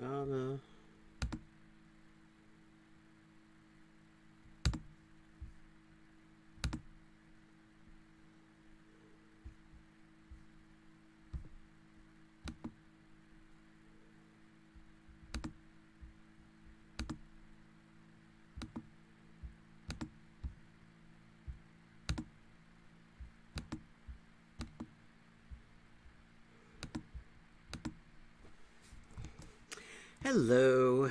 Nada. Hello.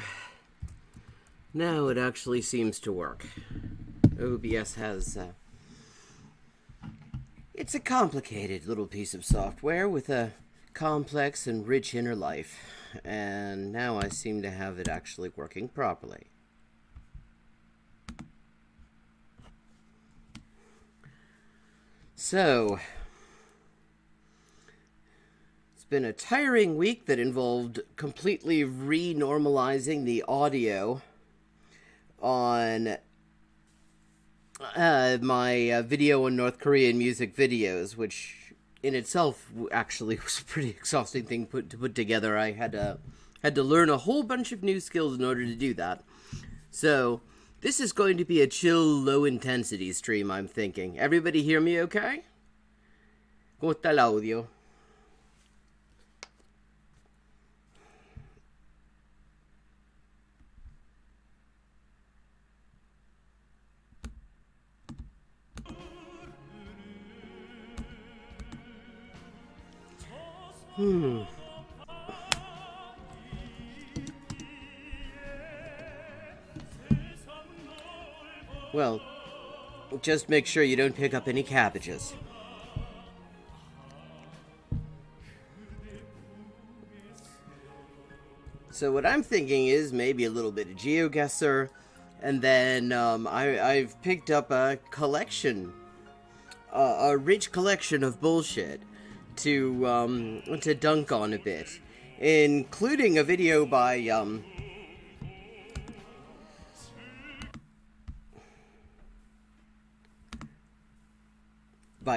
Now it actually seems to work. OBS has, it's a complicated little piece of software with a complex and rich inner life. And now I seem to have it actually working properly. So, it's been a tiring week that involved completely re-normalizing the audio on my video on North Korean music videos, which in itself actually was a pretty exhausting thing to put together. I had to learn a whole bunch of new skills in order to do that. So this is going to be a chill, low-intensity stream, I'm thinking. Everybody hear me okay? ¿Cómo está el audio? Well, just make sure you don't pick up any cabbages. So what I'm thinking is maybe a little bit of Geoguessr, and then I've picked up a collection, a rich collection of bullshit to dunk on a bit, including a video by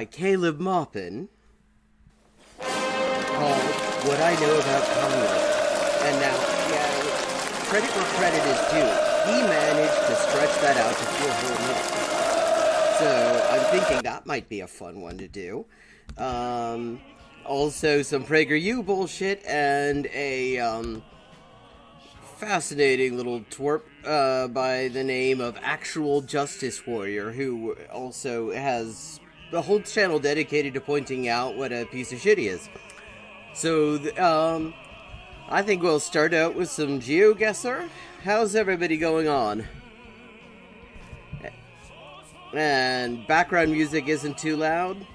Caleb Maupin called What I Know About Communism. And now, yeah, credit where credit is due. He managed to stretch that out to 4 whole minutes. So I'm thinking that might be a fun one to do. Also some PragerU bullshit and a fascinating little twerp by the name of Actual Justice Warrior, who also has the whole channel dedicated to pointing out what a piece of shit he is. So, I think we'll start out with some Geoguessr. How's everybody going on? And background music isn't too loud?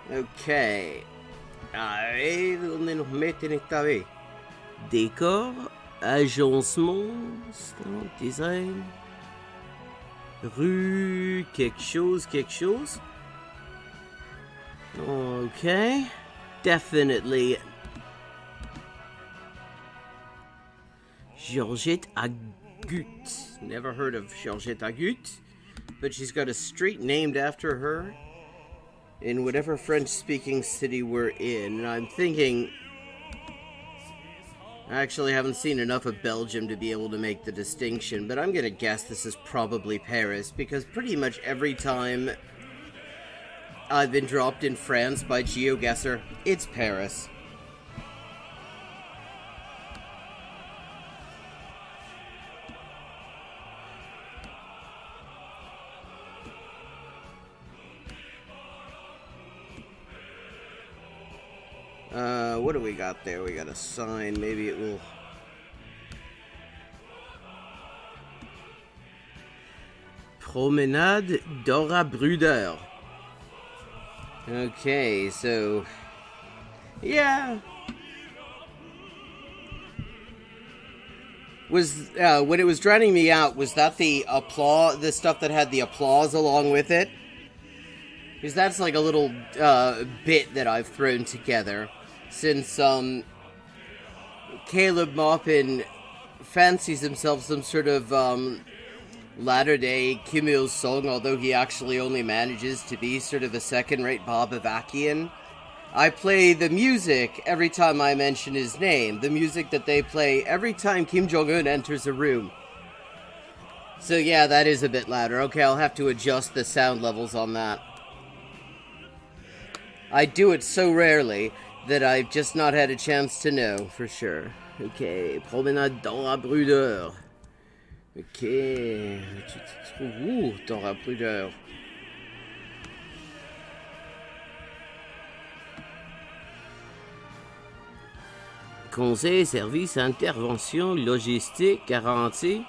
Ok. A ver dónde nos meten esta vez. Décor, agencement, design, rue, quelque chose. Okay. Definitely. Georgette Agut. Never heard of Georgette Agut, but she's got a street named after her in whatever French-speaking city we're in. And I'm thinking, I actually haven't seen enough of Belgium to be able to make the distinction, but I'm gonna guess this is probably Paris, because pretty much every time I've been dropped in France by Geoguessr, it's Paris. What do we got there? We got a sign. Maybe it will... Promenade Dora Bruder. Okay, so... yeah. Was, when it was drowning me out, was that the applause, the stuff that had the applause along with it? Because that's like a little, bit that I've thrown together. Since, Caleb Maupin fancies himself some sort of, latter-day Kim Il-sung, although he actually only manages to be sort of a second-rate Bob Avakian. I play the music every time I mention his name. The music that they play every time Kim Jong-un enters a room. So yeah, that is a bit louder. Okay, I'll have to adjust the sound levels on that. I do it so rarely that I've just not had a chance to know, for sure. Okay, Promenade Dora Bruder. Ok, tu te trouves où, Dora Bruder? Conseil, service, intervention, logistique, garantie.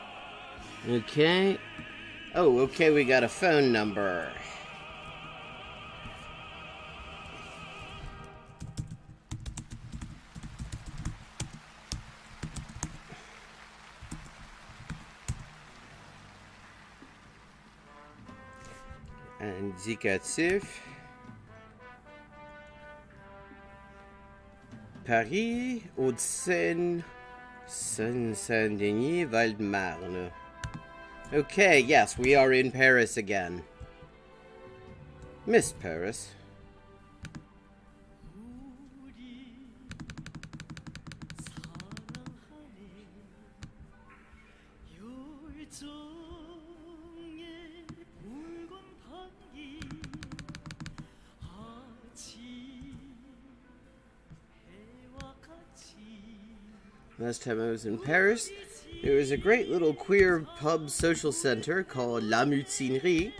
Okay. Oh, okay, we got a phone number. Indicatif. Paris, Hauts-de-Seine, Saint-Denis, Val-de-Marne. Okay, yes, we are in Paris again. Miss Paris. Last time I was in Paris, there was a great little queer pub social center called La Mutinerie,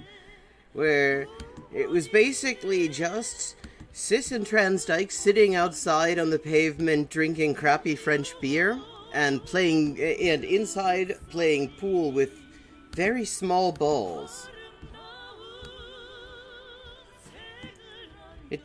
where it was basically just cis and trans dykes sitting outside on the pavement drinking crappy French beer and inside playing pool with very small balls.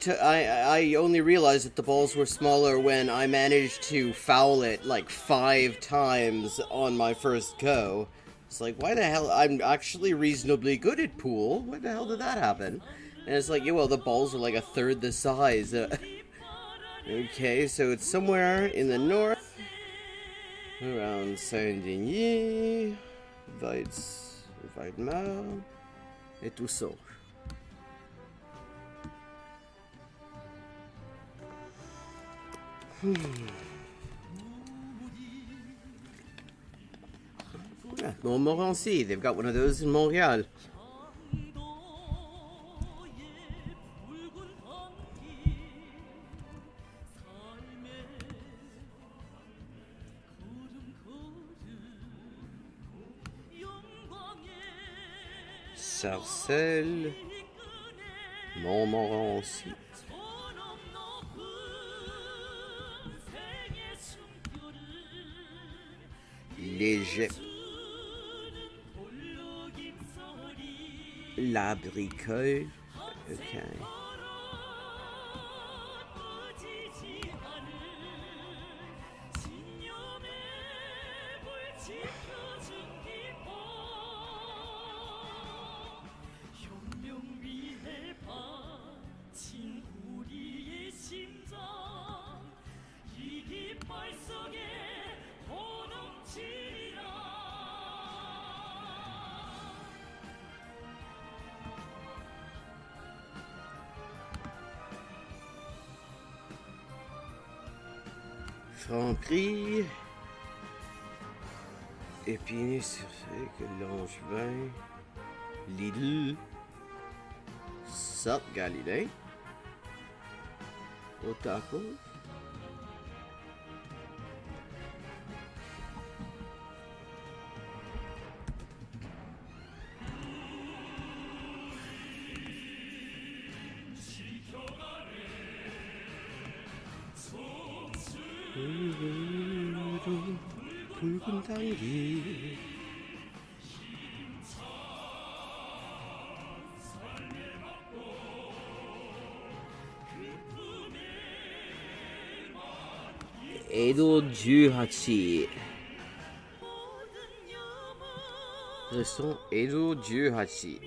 I only realized that the balls were smaller when I managed to foul it like 5 times on my first go. It's like, why the hell? I'm actually reasonably good at pool. Why the hell did that happen? And it's like, yeah, well, the balls are like 1/3 the size. Okay, so it's somewhere in the north, around Saint-Denis, Weidmar, et tout ça. Yeah, Montmorency, they've got one of those in Montreal. Sarcelles, Montmorency. Léger. La Bricole. Okay. Franprix, Épinay sur Sec, Langevin, Lidl, Sup Galilée, Otaco. 붉은 단기. 에도 18. Leçon Edo 18.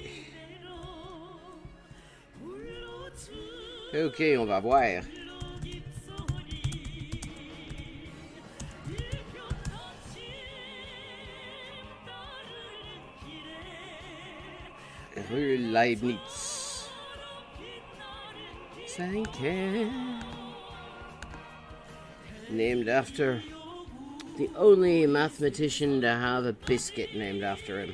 Ok, on va voir. Rue Leibniz. 5 named after the only mathematician to have a biscuit named after him.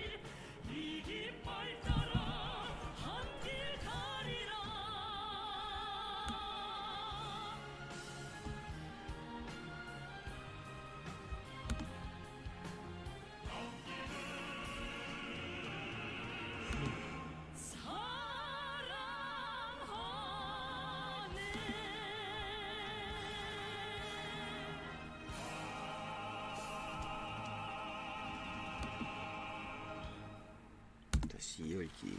다시 열기.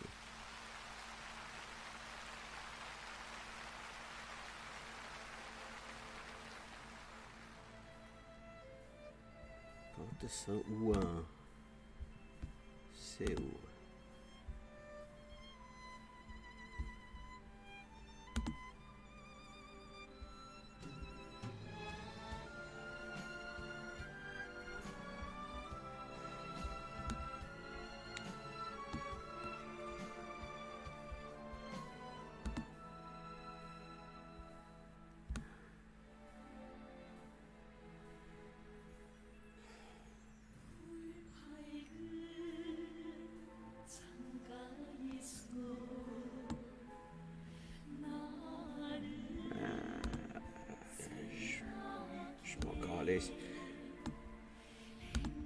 Porte Saint-Ouen. C'est où?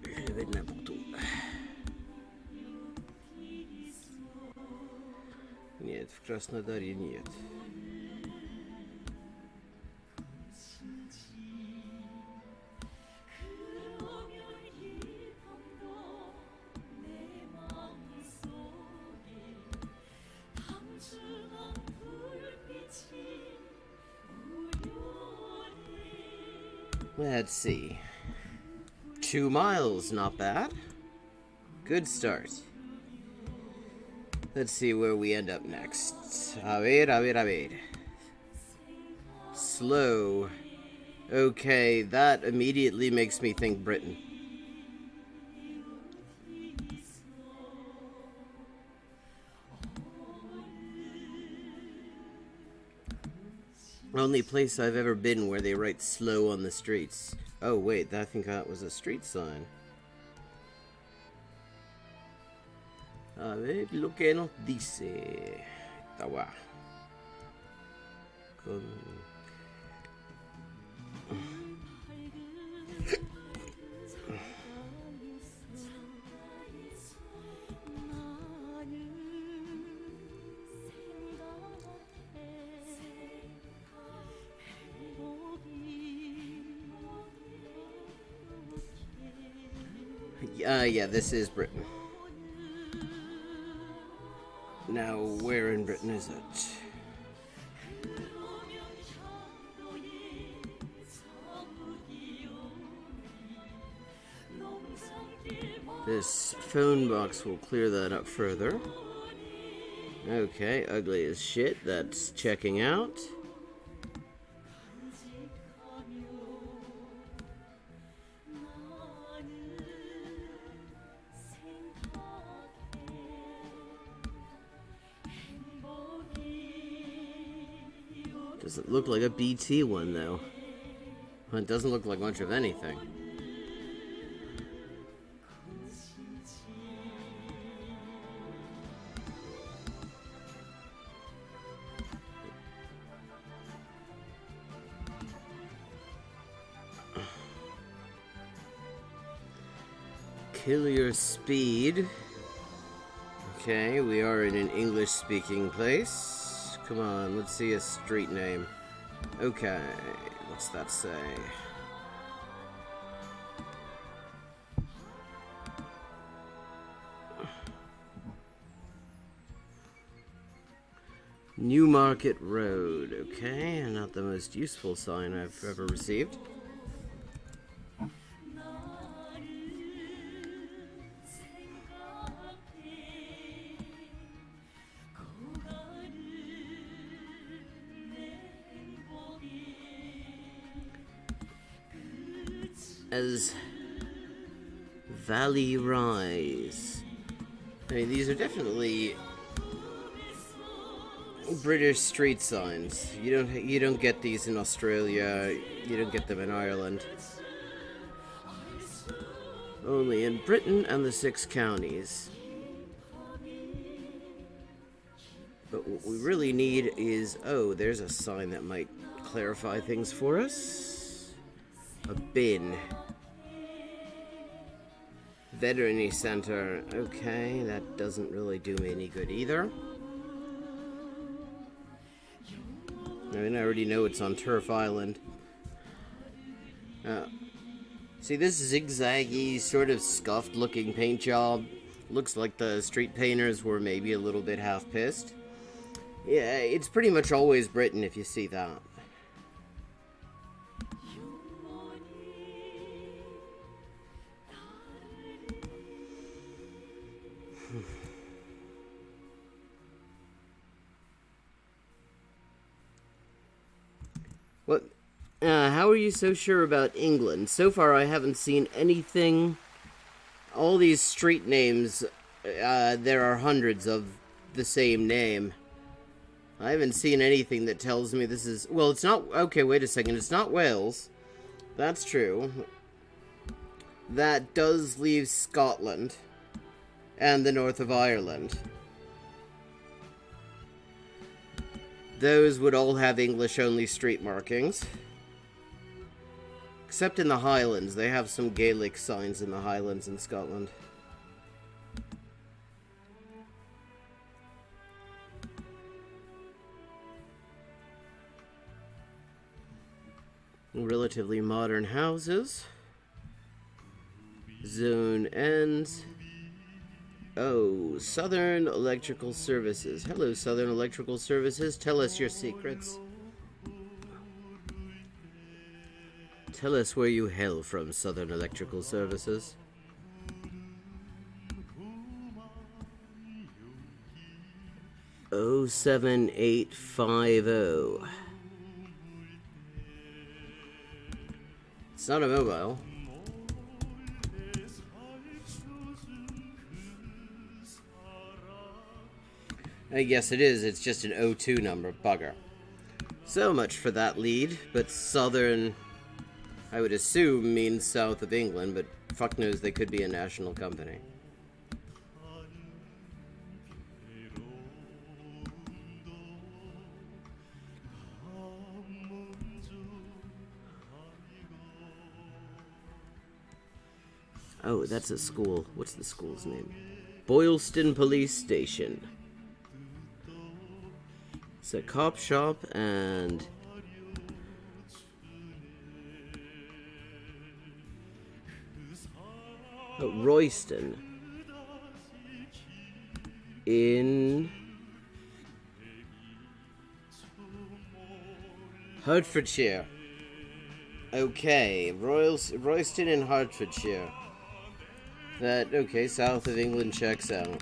Je vais de n'importe où. Нет, в Краснодаре нет. Let's see. 2 miles, not bad. Good start. Let's see where we end up next. A ver. Slow. Okay, that immediately makes me think Britain. Only place I've ever been where they write slow on the streets. Oh wait, I think that was a street sign. A ver lo que nos dice. Tawa. Con... Yeah, this is Britain. Now, where in Britain is it? This phone box will clear that up further. Okay, ugly as shit. That's checking out. Doesn't look like a BT one, though. It doesn't look like much of anything. Kill your speed. Okay, we are in an English-speaking place. Come on, let's see a street name. Okay, what's that say? Newmarket Road. Okay, not the most useful sign I've ever received. As Valley Rise. I mean, these are definitely British street signs. You don't get these in Australia. You don't get them in Ireland. Only in Britain and the 6 counties. But what we really need is, oh, there's a sign that might clarify things for us. A bin. Veterinary center. Okay, that doesn't really do me any good either. I mean, I already know it's on Turf Island. See, this zigzaggy, sort of scuffed-looking paint job. Looks like the street painters were maybe a little bit half-pissed. Yeah, it's pretty much always Britain if you see that. What? How are you so sure about England? So far, I haven't seen anything. All these street names, there are hundreds of the same name. I haven't seen anything that tells me this is... Well, it's not... Okay, wait a second. It's not Wales. That's true. That does leave Scotland and the north of Ireland. Those would all have English-only street markings. Except in the Highlands. They have some Gaelic signs in the Highlands in Scotland. Relatively modern houses. Zone ends. Oh, Southern Electrical Services. Hello, Southern Electrical Services. Tell us your secrets. Tell us where you hail from, Southern Electrical Services. Oh, 7850. It's not a mobile. I guess it is. It's just an O2 number. Bugger. So much for that lead. But Southern, I would assume, means south of England. But fuck knows, they could be a national company. Oh, that's a school. What's the school's name? Boylston Police Station. It's a cop shop and... Oh, Royston. In... Hertfordshire. Okay, Royston in Hertfordshire. That, okay, south of England checks out.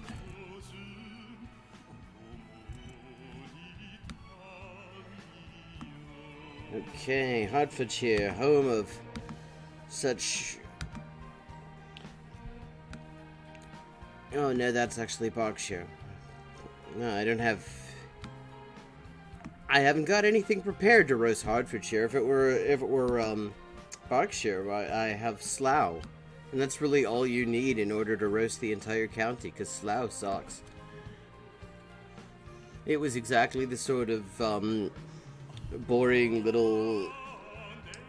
Okay, Hertfordshire, home of such... Oh no, that's actually Berkshire. No, I don't have... I haven't got anything prepared to roast Hertfordshire. If it were Berkshire, I have Slough. And that's really all you need in order to roast the entire county, because Slough sucks. It was exactly the sort of boring little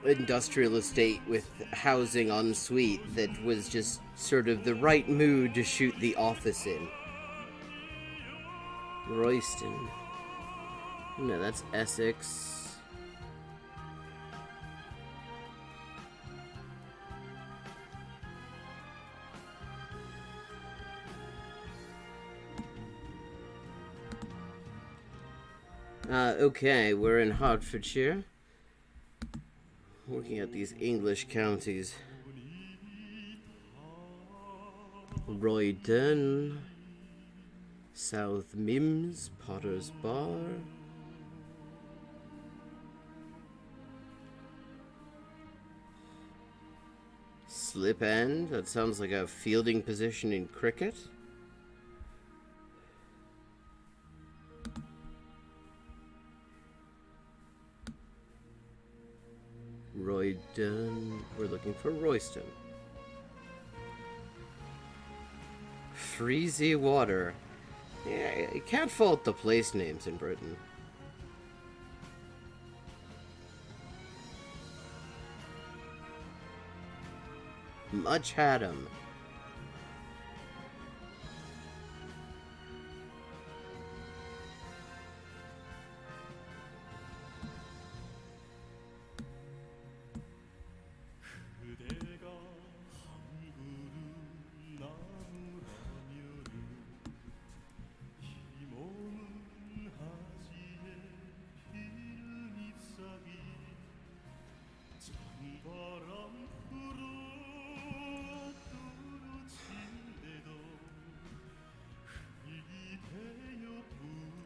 industrial estate with housing en suite that was just sort of the right mood to shoot The Office in. Royston. No, that's Essex. Okay, we're in Hertfordshire. Looking at these English counties. Royden, South Mims, Potter's Bar. Slip End, that sounds like a fielding position in cricket. Royden, we're looking for Royston. Freezy Water. Yeah, you can't fault the place names in Britain. Much Haddam.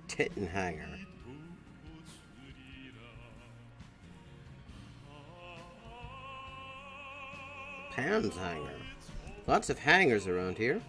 Tittenhanger. Panshanger. Lots of hangers around here.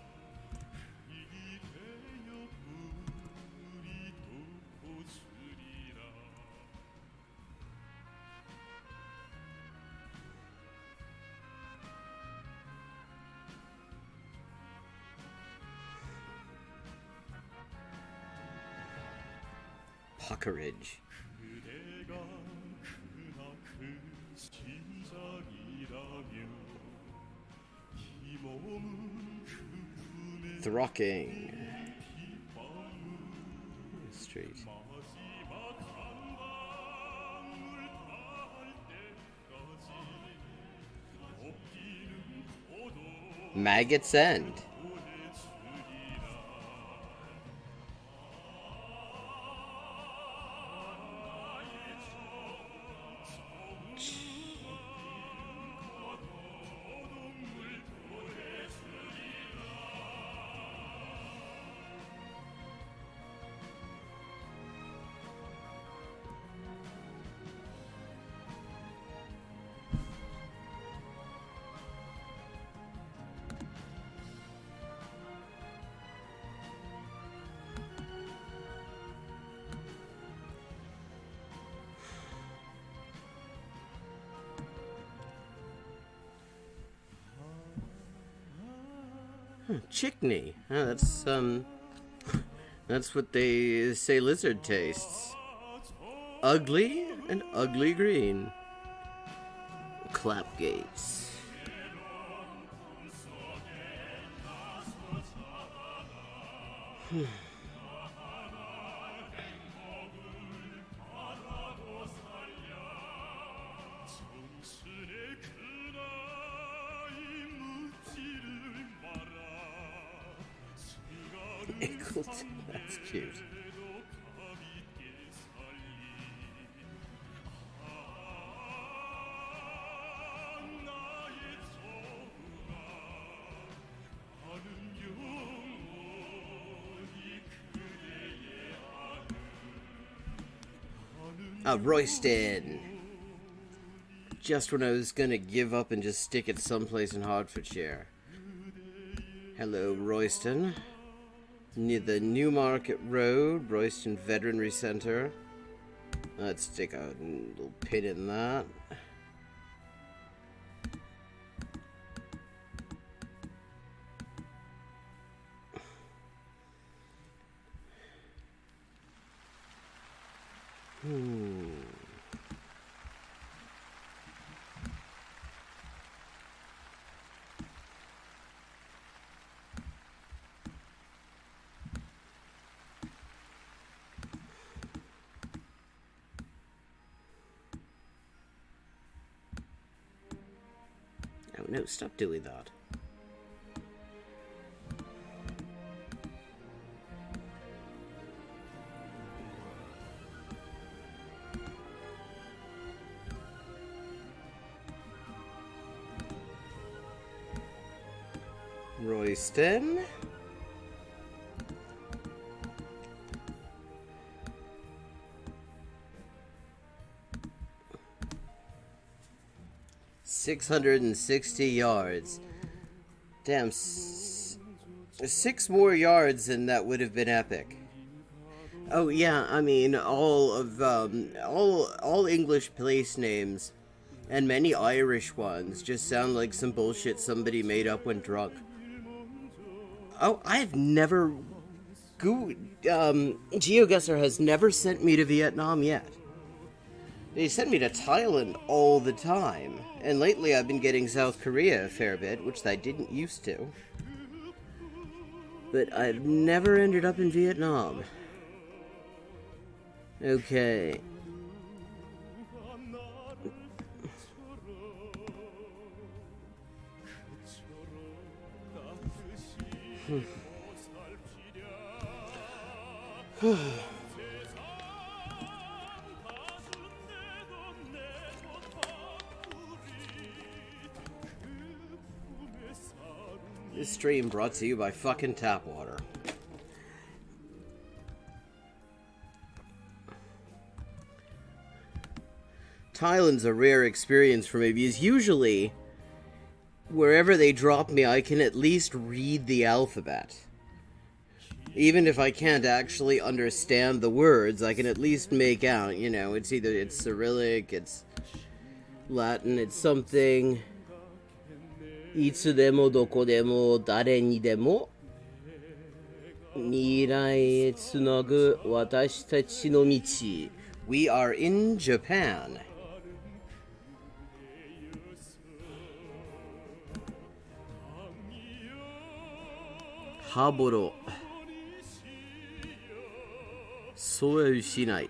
Puckeridge. Throcking Street. Maggot's End. Chickney. Oh, that's what they say lizard tastes. Ugly and ugly green. Clapgates. That's cute. Royston. Just when I was gonna give up and just stick it someplace in Hertfordshire. Hello, Royston. Near the Newmarket Road, Royston Veterinary Center. Let's stick a little pin in that. Oh no, stop doing that. Royston. $660 yards. Damn, 6 more yards and that would have been epic. Oh yeah, I mean, all of all English place names and many Irish ones just sound like some bullshit somebody made up when drunk. Oh, I've never Geoguessr has never sent me to Vietnam yet. They send me to Thailand all the time, and lately I've been getting South Korea a fair bit, which I didn't used to. But I've never ended up in Vietnam. Okay. This stream brought to you by fucking tap water. Thailand's a rare experience for me because usually, wherever they drop me, I can at least read the alphabet. Even if I can't actually understand the words, I can at least make out, you know, it's Cyrillic, it's Latin, it's something. いつでもどこでも誰にでも未来へつなぐ私たちの道 We are in Japan. 하보로 소외시나이.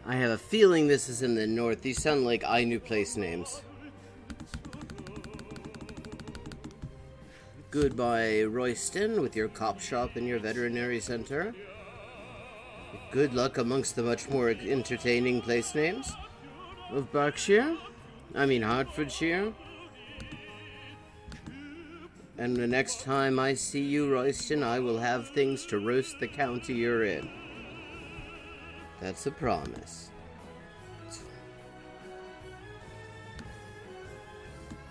I have a feeling this is in the north. These sound like Ainu place names. Goodbye, Royston, with your cop shop and your veterinary center. Good luck amongst the much more entertaining place names of Berkshire. I mean Hertfordshire. And the next time I see you, Royston, I will have things to roast the county you're in. That's a promise.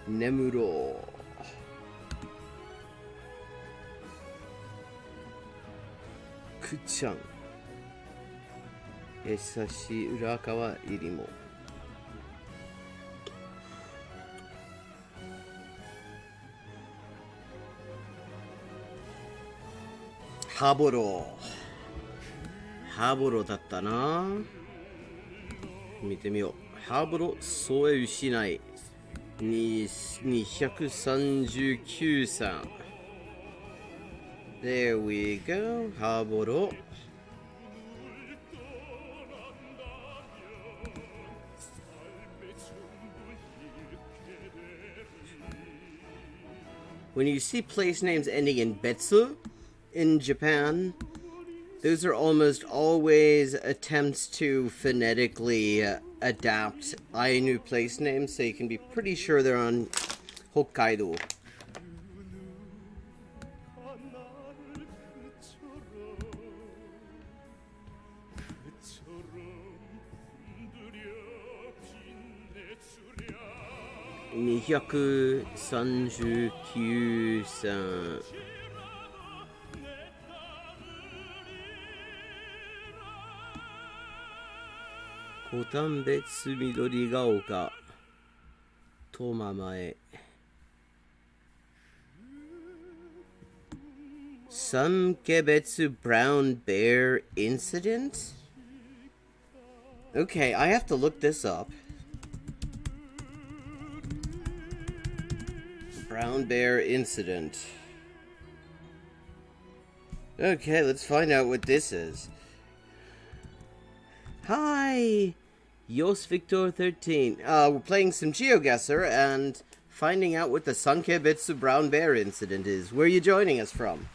Nemuro. Kuchan. Esashi Urakawa Irimo. Haboro. ハボロだったな。見てみよう。ハボロソエウシナイ239さん。There we go. ハボロ。When you see place names ending in betsu in Japan, those are almost always attempts to phonetically adapt Ainu place names, so you can be pretty sure they're on Hokkaido. (239) コタンベツ緑が丘とままえ Sankebetsu brown bear incident? Okay, I have to look this up. Brown bear incident. Okay, let's find out what this is. Hi! Yos Victor 13. We're playing some Geoguessr and finding out what the Sankebetsu brown bear incident is. Where are you joining us from?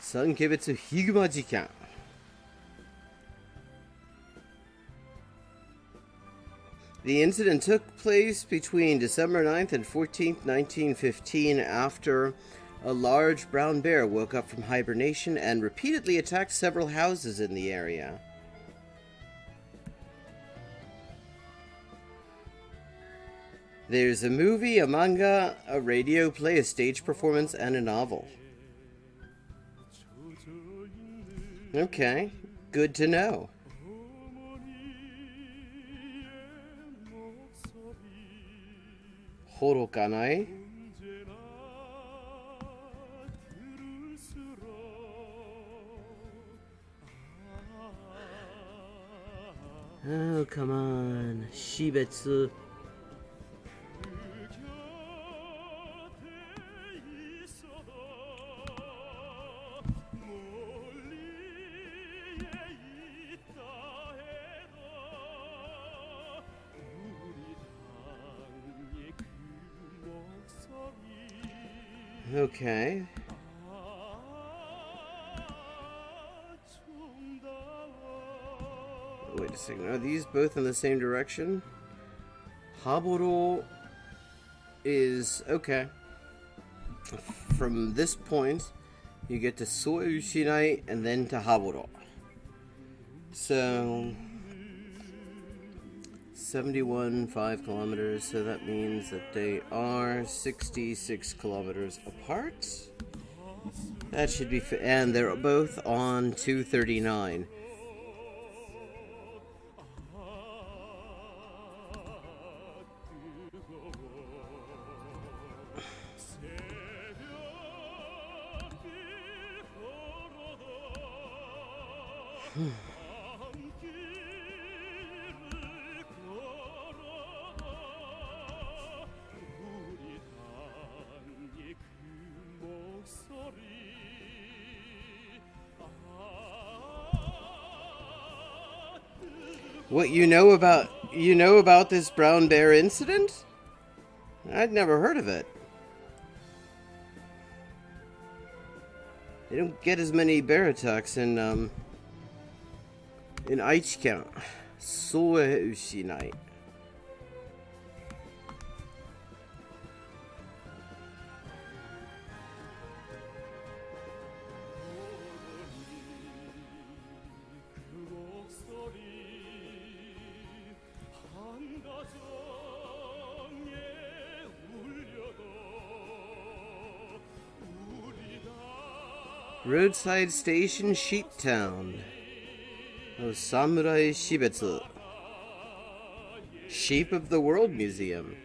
Sankebetsu Higuma Jikan. The incident took place between December 9th and 14th, 1915, after a large brown bear woke up from hibernation and repeatedly attacked several houses in the area. There's a movie, a manga, a radio play, a stage performance, and a novel. Okay, good to know. Horokanai. Oh, come on. Shibetsu. Okay. Wait a second. Are these both in the same direction? Haburo is... okay. From this point, you get to Soushinai and then to Haburo. So... 71.5 kilometers, so that means that they are 66 kilometers apart. That should be... and they're both on 239. What you know about this brown bear incident? I'd never heard of it. They don't get as many bear attacks in Aichi-ken. Soushinai. Roadside Station, Sheeptown. Oh, Samurai Shibetsu. Sheep of the World Museum.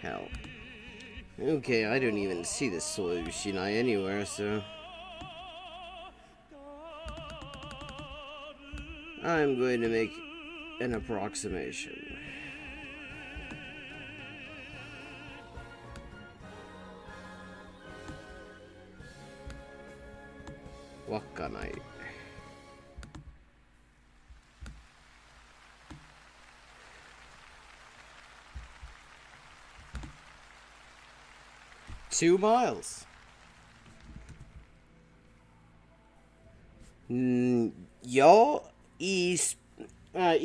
Hell. Okay, I don't even see the Soushinai anywhere, so... I'm going to make an approximation. Wakanai. Two miles. Jag i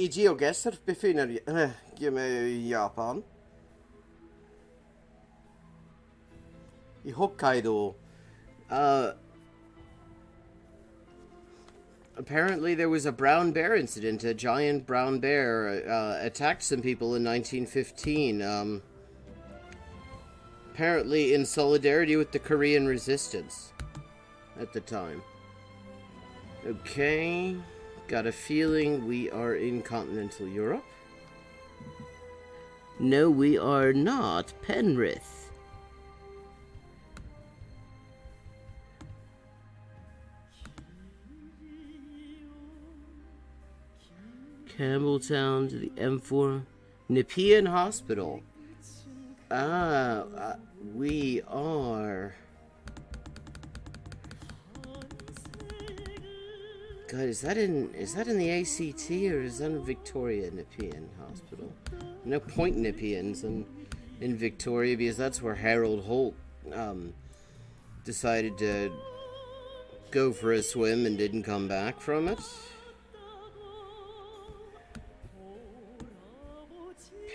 Geoguessr befinner jag mig i Japan. I Hokkaido. Apparently there was a brown bear incident. A giant brown bear attacked some people in 1915. Apparently in solidarity with the Korean resistance at the time. Okay, got a feeling we are in continental Europe. No, we are not. Penrith. Campbelltown to the M4. Nepean Hospital. We are... God, is that in the ACT or is that in Victoria Nepean Hospital? No Point Nepean's in Victoria because that's where Harold Holt decided to go for a swim and didn't come back from it.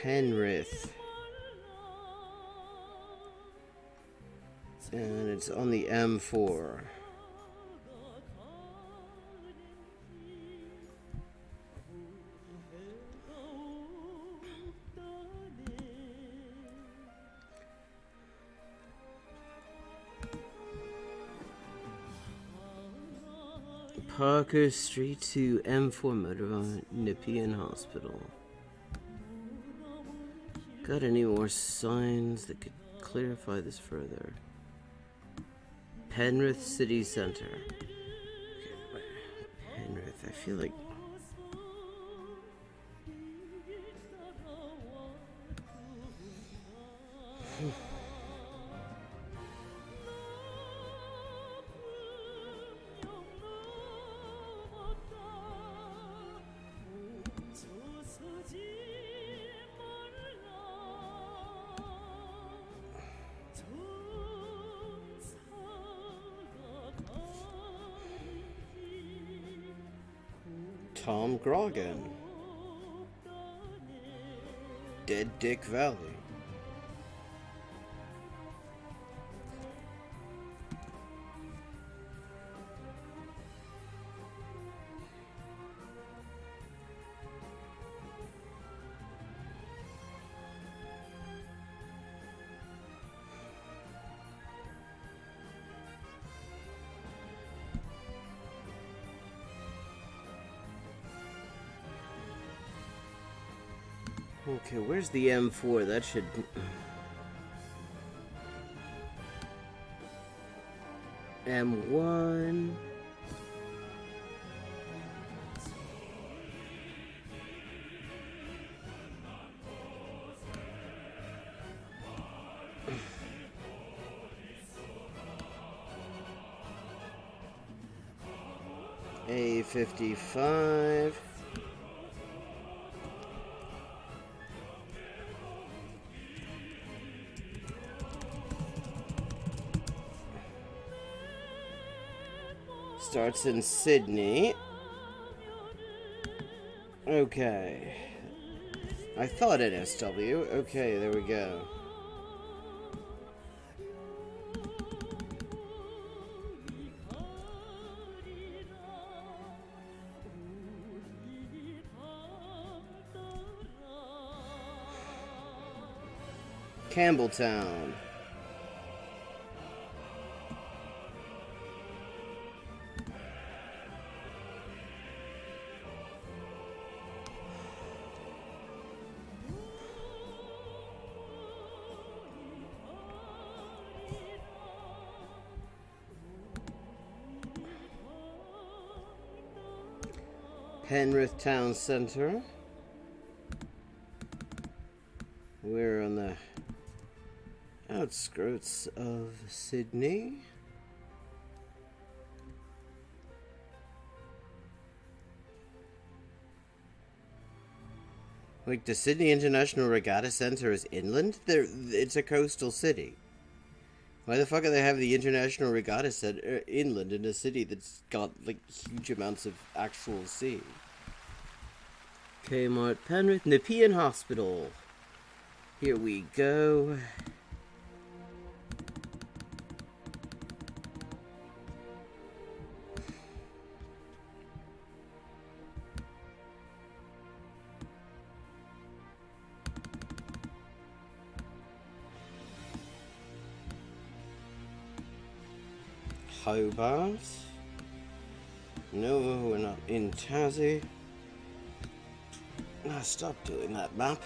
Penrith. And it's on the M4. Parker Street to M4 Motor Nepean Hospital. Got any more signs that could clarify this further? Penrith City Center. Okay, Penrith, I feel like... Tom Grogan. Dead Dick Valley. Okay, where's the M4? That should... M1... A55... Starts in Sydney. Okay. I thought NSW. Okay, there we go. Campbelltown. Penrith Town Centre. We're on the outskirts of Sydney. Like, the Sydney International Regatta Centre is inland? It's a coastal city. Why the fuck do they have the International Regatta Centre inland in a city that's got, like, huge amounts of actual sea? Kmart, Penrith, Nepean Hospital. Here we go. Hobart. No, we're not in Tassie. Now stop doing that map.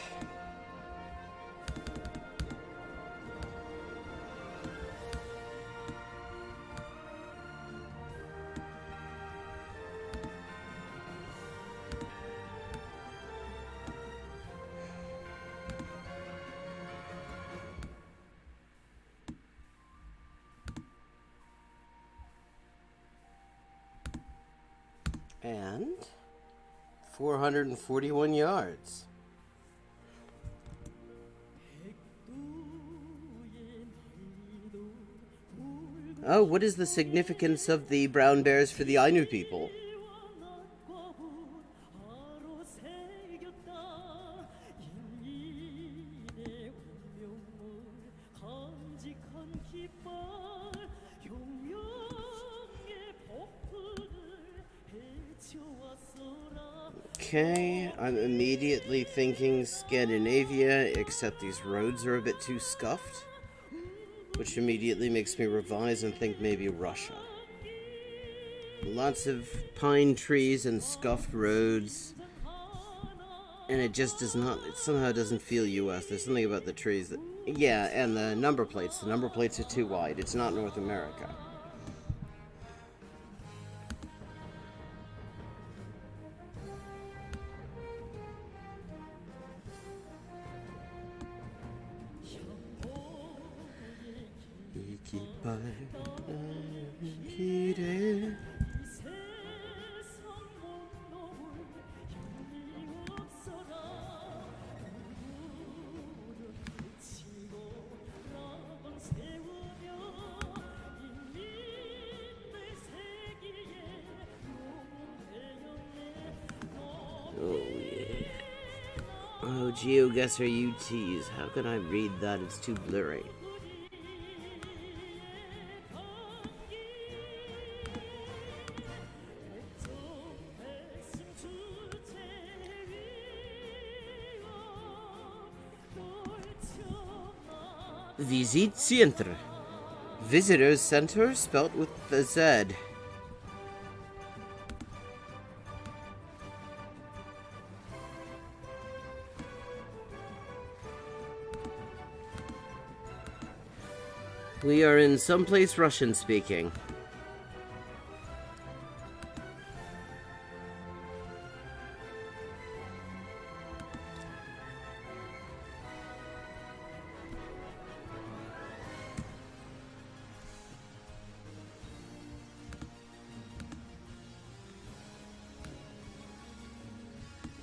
And 441 yards. Oh, what is the significance of the brown bears for the Ainu people? Okay, I'm immediately thinking Scandinavia, except these roads are a bit too scuffed, which immediately makes me revise and think maybe Russia. Lots of pine trees and scuffed roads, and it just does not, it somehow doesn't feel US. There's something about the trees that, yeah, and the number plates. The number plates are too wide. It's not North America. Oh, yeah. Oh, Geoguessr UTs. How can I read that? It's too blurry. Visit Centre. Visitors Center spelt with the Z. We are in someplace Russian speaking.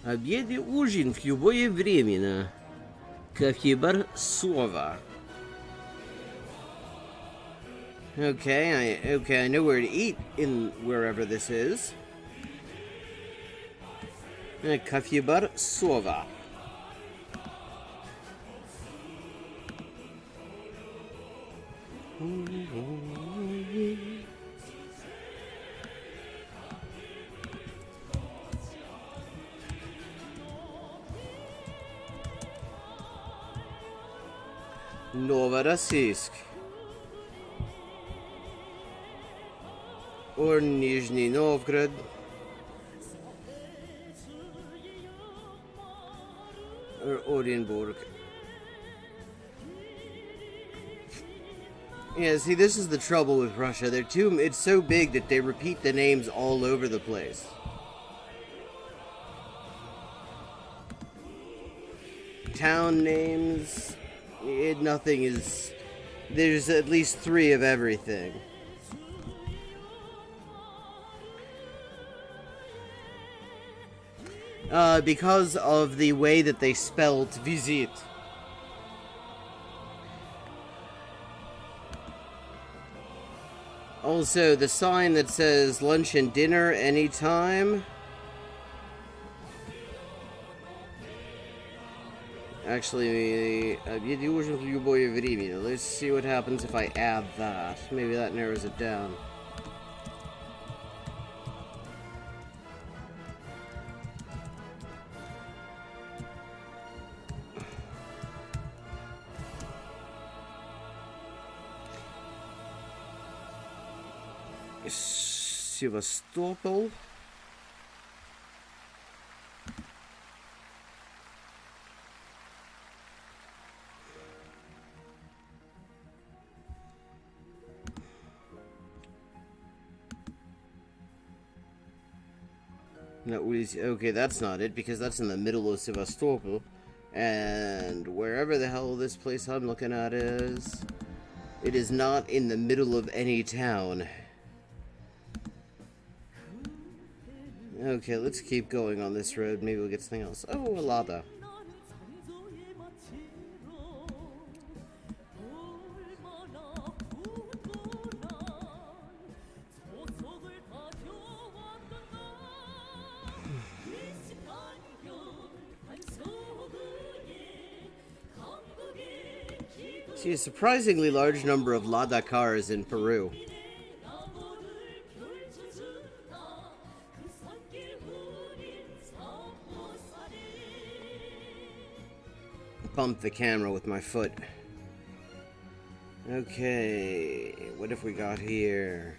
Обед и ужин в любое время. Кофе-бар Сова. Okay, I know where to eat in wherever this is. Кофе-бар Сова. Новороссийск. Or Nizhny Novgorod. Or Orenburg. Yeah, see, this is the trouble with Russia. It's so big that they repeat the names all over the place. Town names, nothing is... There's at least 3 of everything. Because of the way that they spelled visit. Also, the sign that says lunch and dinner anytime. Actually, let's see what happens if I add that. Maybe that narrows it down. Sevastopol. Okay, that's not it, because that's in the middle of Sevastopol. And wherever the hell this place I'm looking at is, it is not in the middle of any town. Okay, let's keep going on this road. Maybe we'll get something else. Oh, a Lada. See a surprisingly large number of Lada cars in Peru. Bump the camera with my foot. Okay, what have we got here?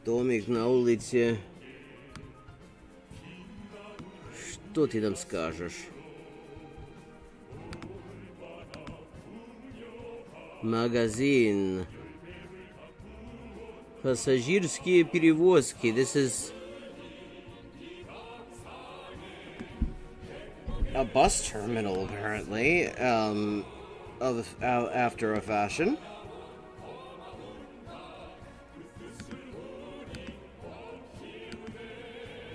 Домик на улице. Что ты нам скажешь? Магазин. Пассажирские перевозки. This is a bus terminal, apparently, after a fashion.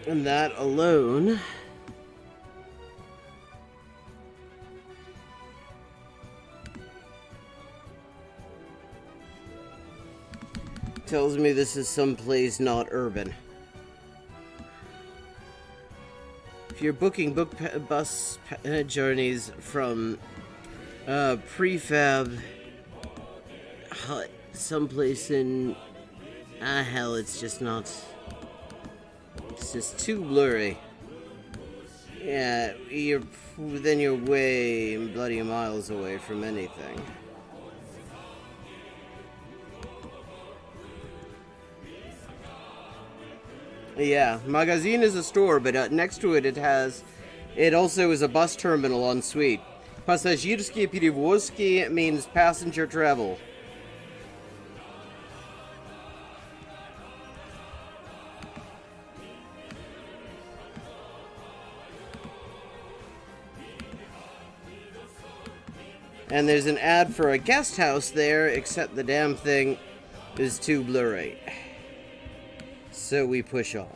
And that alone tells me this is someplace not urban. If you're booking bus journeys from prefab hut someplace in hell, it's just not. It's just too blurry. Yeah, you're way bloody miles away from anything. Yeah, Magazine is a store, but next to it, it also is a bus terminal en suite. Пассажирские перевозки means passenger travel. And there's an ad for a guest house there, except the damn thing is too blurry. So we push on.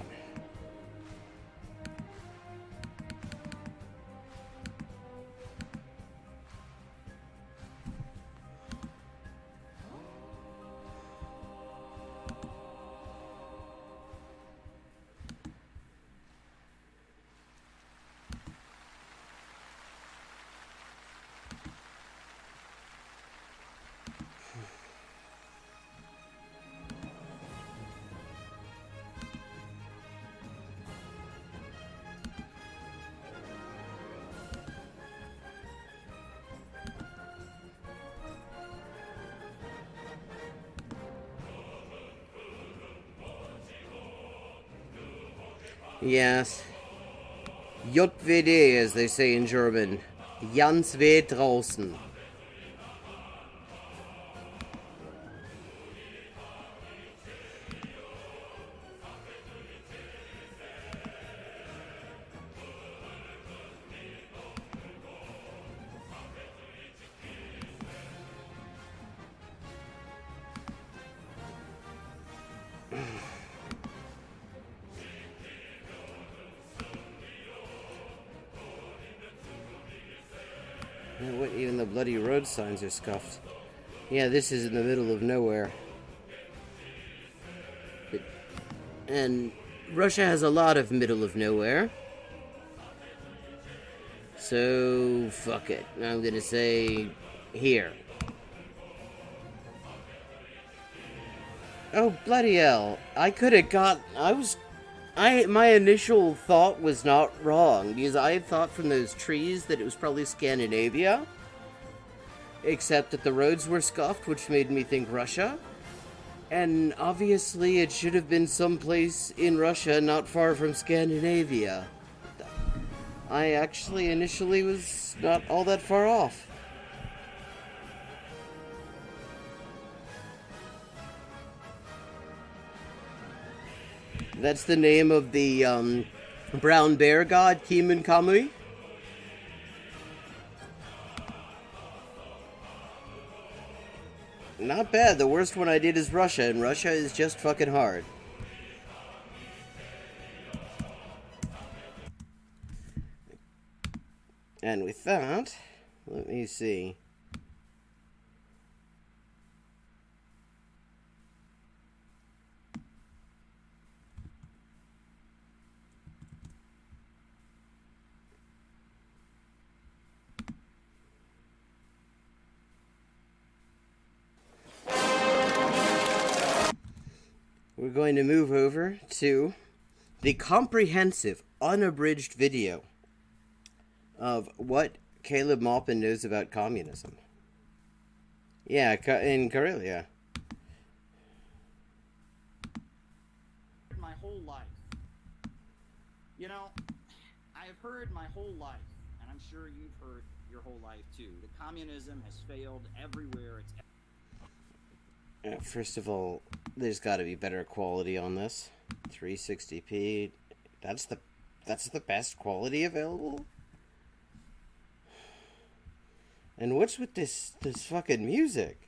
Yes. JWD, as they say in German. Ganz weit draußen. Even the bloody road signs are scuffed. Yeah, this is in the middle of nowhere. And Russia has a lot of middle of nowhere. So, fuck it. I'm gonna say here. Oh, bloody hell. I could have got... my initial thought was not wrong, because I had thought from those trees that it was probably Scandinavia, except that the roads were scuffed, which made me think Russia. And obviously it should have been someplace in Russia not far from Scandinavia. I actually initially was not all that far off. That's the name of the brown bear god, Kimun Kamui. Not bad. The worst one I did is Russia, and Russia is just fucking hard. And with that, let me see. We're going to move over to the comprehensive, unabridged video of what Caleb Maupin knows about communism. Yeah, in Karelia. My whole life. You know, I have heard my whole life, and I'm sure you've heard your whole life too, that communism has failed everywhere it's... First of all, there's got to be better quality on this. 360p. That's the best quality available. And what's with this fucking music?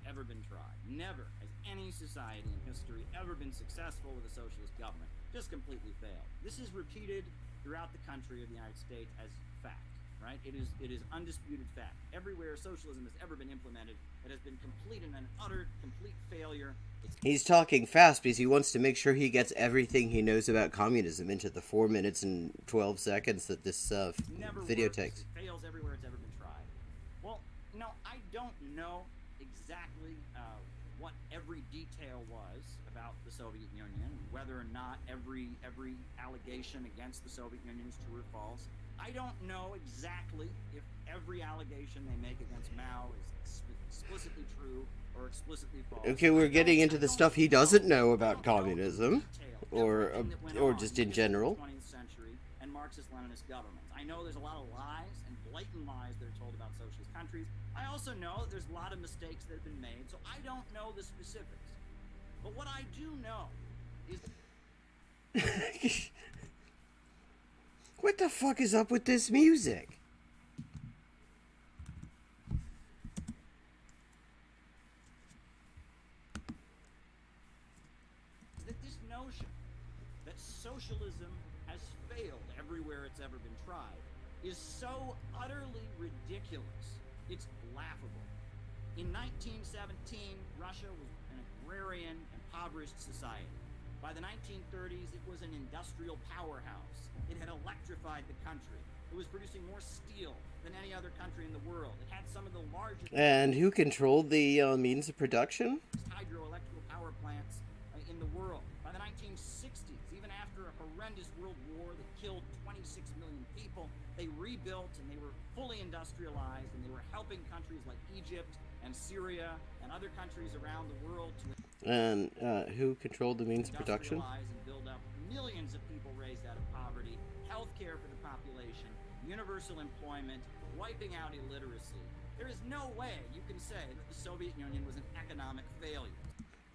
Ever been tried. Never has any society in history ever been successful with a socialist government. Just completely failed. This is repeated throughout the country of the United States as fact. Right? It is undisputed fact. Everywhere socialism has ever been implemented, it has been complete and an utter, complete failure. He's talking fast because he wants to make sure he gets everything he knows about communism into the 4 minutes and 12 seconds that this video takes. It fails everywhere it's ever been tried. Well, no, I don't know exactly what every detail was about the Soviet Union, whether or not every allegation against the Soviet Union is true or false. I don't know exactly if every allegation they make against Mao is explicitly true or explicitly false. Okay, we're getting into the stuff he doesn't know about communism, or just in general. 20th century and Marxist-Leninist governments. I know there's a lot of lies and blatant lies that are told about socialist countries. I also know that there's a lot of mistakes that have been made, so I don't know the specifics. But what I do know is... What the fuck is up with this music? That this notion that socialism has failed everywhere it's ever been tried is so utterly ridiculous. It's laughable. In 1917, Russia was an agrarian, impoverished society. By the 1930s, it was an industrial powerhouse. It had electrified the country. It was producing more steel than any other country in the world. It had some of the largest... And who controlled the means of production? ...hydroelectrical power plants in the world. By the 1960s, even after a horrendous world war that killed 26 million people, they rebuilt and they were fully industrialized, and they were helping countries like Egypt and Syria and other countries around the world to... And who controlled the means of production? And build up millions of people raised out of poverty, health care for the population, universal employment, wiping out illiteracy. There is no way you can say that the Soviet Union was an economic failure.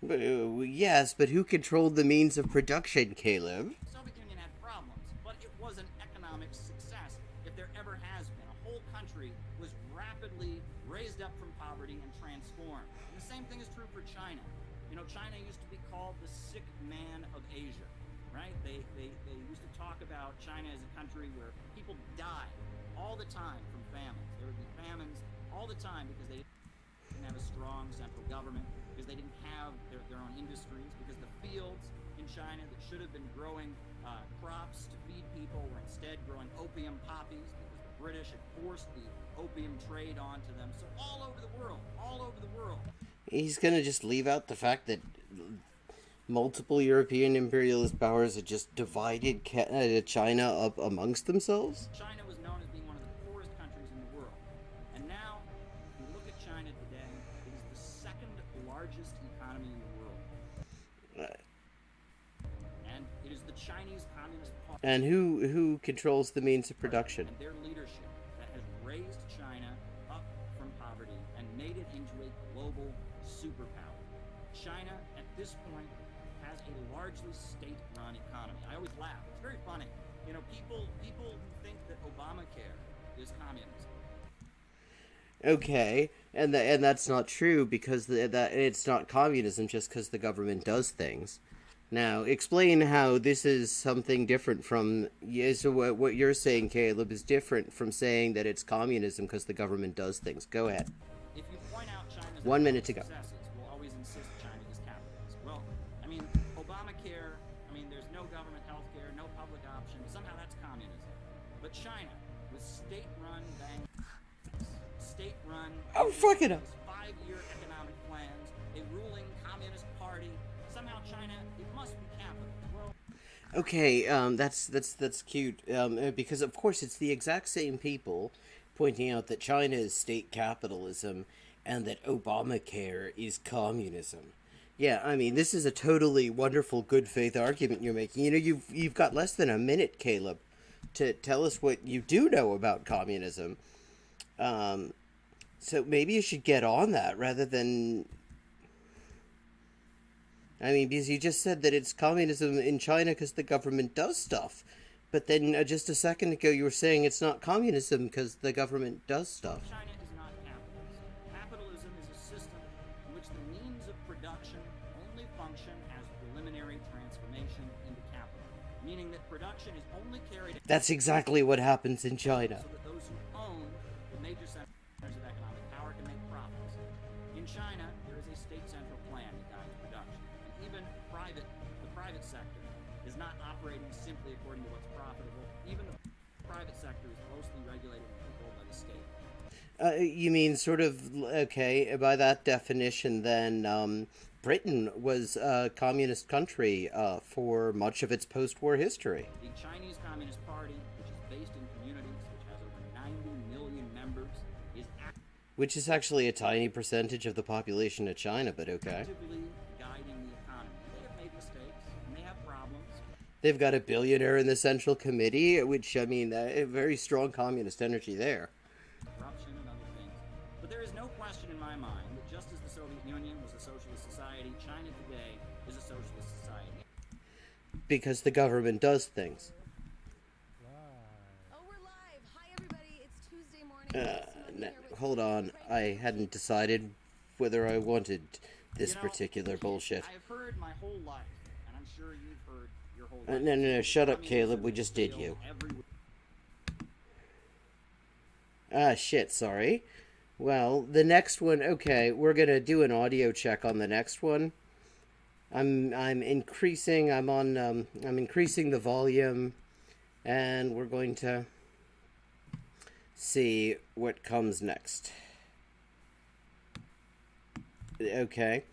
But, yes, but who controlled the means of production, Caleb? The Soviet Union had problems, but it was an economic success if there ever has been. A whole country was rapidly raised up from poverty and transformed. And the same thing is true for China. You know, China used to be called the sick man of Asia, right? They used to talk about China as a country where people died all the time from famines. There would be famines all the time because they didn't have a strong central government, because they didn't have their own industries, because the fields in China that should have been growing crops to feed people were instead growing opium poppies because the British had forced the opium trade onto them. So all over the world, he's gonna just leave out the fact that multiple European imperialist powers had just divided China up amongst themselves? China was known as being one of the poorest countries in the world. And now, if you look at China today, it is the second largest economy in the world. And it is the Chinese Communist Party. And who controls the means of production? And their leadership that has raised China up from poverty and made it into a global superpower. China, at this point, has a largely state-run economy. I always laugh. It's very funny. You know, people who think that Obamacare is communism. Okay, and that's not true because that it's not communism just because the government does things. Now, explain how this is something different from. Yeah, so what you're saying, Caleb, is different from saying that it's communism because the government does things. Go ahead. If you point out China's 1 minute economic to go. successes, we'll always insist China is capitalist. Well, I mean, Obamacare, I mean, there's no government health care, no public option. Somehow that's communism. But China, with state-run banks, state-run Oh, fuck it up. 5-year economic plans, a ruling communist party, somehow China, it must be capitalist. Well, Okay, that's cute. Because of course it's the exact same people pointing out that China is state capitalism and that Obamacare is communism. Yeah, I mean this is a totally wonderful good faith argument you're making. You know, you've got less than a minute, Caleb, to tell us what you do know about communism. So maybe you should get on that rather than. I mean, because you just said that it's communism in China because the government does stuff. But then just a second ago you were saying it's not communism because the government does stuff. China is not capitalist. Capitalism is a system in which the means of production only function as preliminary transformation into capital, meaning that production is only carried out That's exactly what happens in China. so that those who own the major centers of economic power can make profits. In China, there is a state central plan that guides production. And even the private sector is not operating simply according to what's profitable. Even the private sector is closely regulated and controlled by the state. You mean sort of, okay, by that definition, then Britain was a communist country for much of its post-war history. The Chinese Communist Party, which is based in communities which has over 90 million members, is Which is actually a tiny percentage of the population of China, but okay. actively guiding the economy. They have made mistakes, and they have problems. They've got a billionaire in the Central Committee, which, I mean, a very strong communist energy there. Corruption and other things. But there is no question in my mind that just as the Soviet Union was a socialist society, China today is a socialist society. Because the government does things. Oh, we're live. Hi, everybody. It's Tuesday morning. Hold on. I hadn't decided whether I wanted this You know, particular bullshit. I've heard my whole life, and I'm sure you've heard your whole life. No, shut up, Communism Caleb. We is just did still you. everywhere. Ah, shit, sorry. Well, the next one, okay, we're gonna do an audio check on the next one. I'm increasing the volume, and we're going to see what comes next. Okay.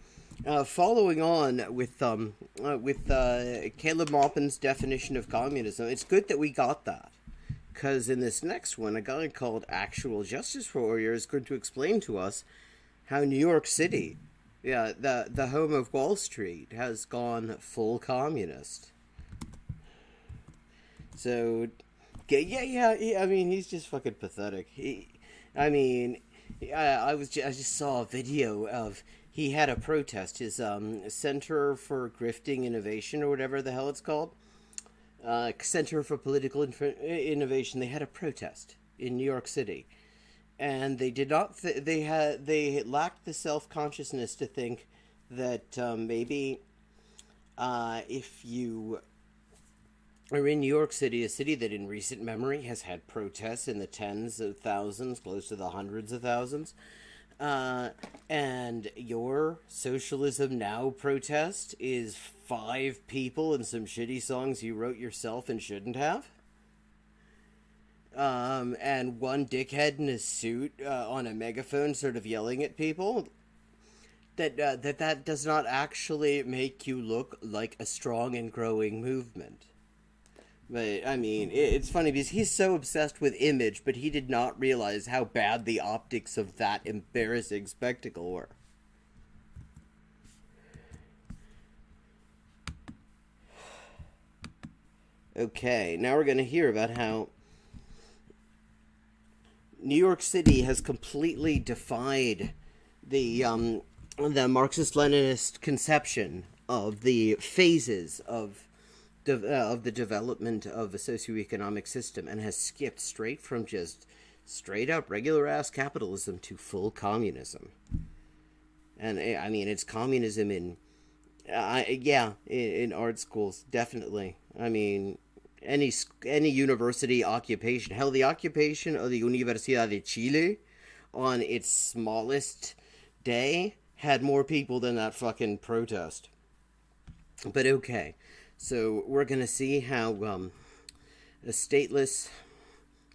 Following on with Caleb Maupin's definition of communism, it's good that we got that. Because in this next one, a guy called Actual Justice Warrior is going to explain to us how New York City, the home of Wall Street, has gone full communist. So, yeah, I mean, he's just fucking pathetic. I just saw a video of, he had a protest, his Center for Grifting Innovation, or whatever the hell it's called. Center for Political Innovation. They had a protest in New York City, and they did not. They lacked the self-consciousness to think that maybe if you are in New York City, a city that in recent memory has had protests in the tens of thousands, close to the hundreds of thousands. And your Socialism Now protest is 5 people and some shitty songs you wrote yourself and shouldn't have. And one dickhead in a suit on a megaphone sort of yelling at people. That does not actually make you look like a strong and growing movement. But, I mean, it's funny because he's so obsessed with image, but he did not realize how bad the optics of that embarrassing spectacle were. Okay, now we're going to hear about how New York City has completely defied the Marxist-Leninist conception of the phases of the development of a socioeconomic system, and has skipped straight from just straight up regular ass capitalism to full communism. And I mean, it's communism Yeah, in art schools, definitely. I mean, any university occupation. Hell, the occupation of the Universidad de Chile on its smallest day had more people than that fucking protest. But okay, so we're gonna see how a stateless,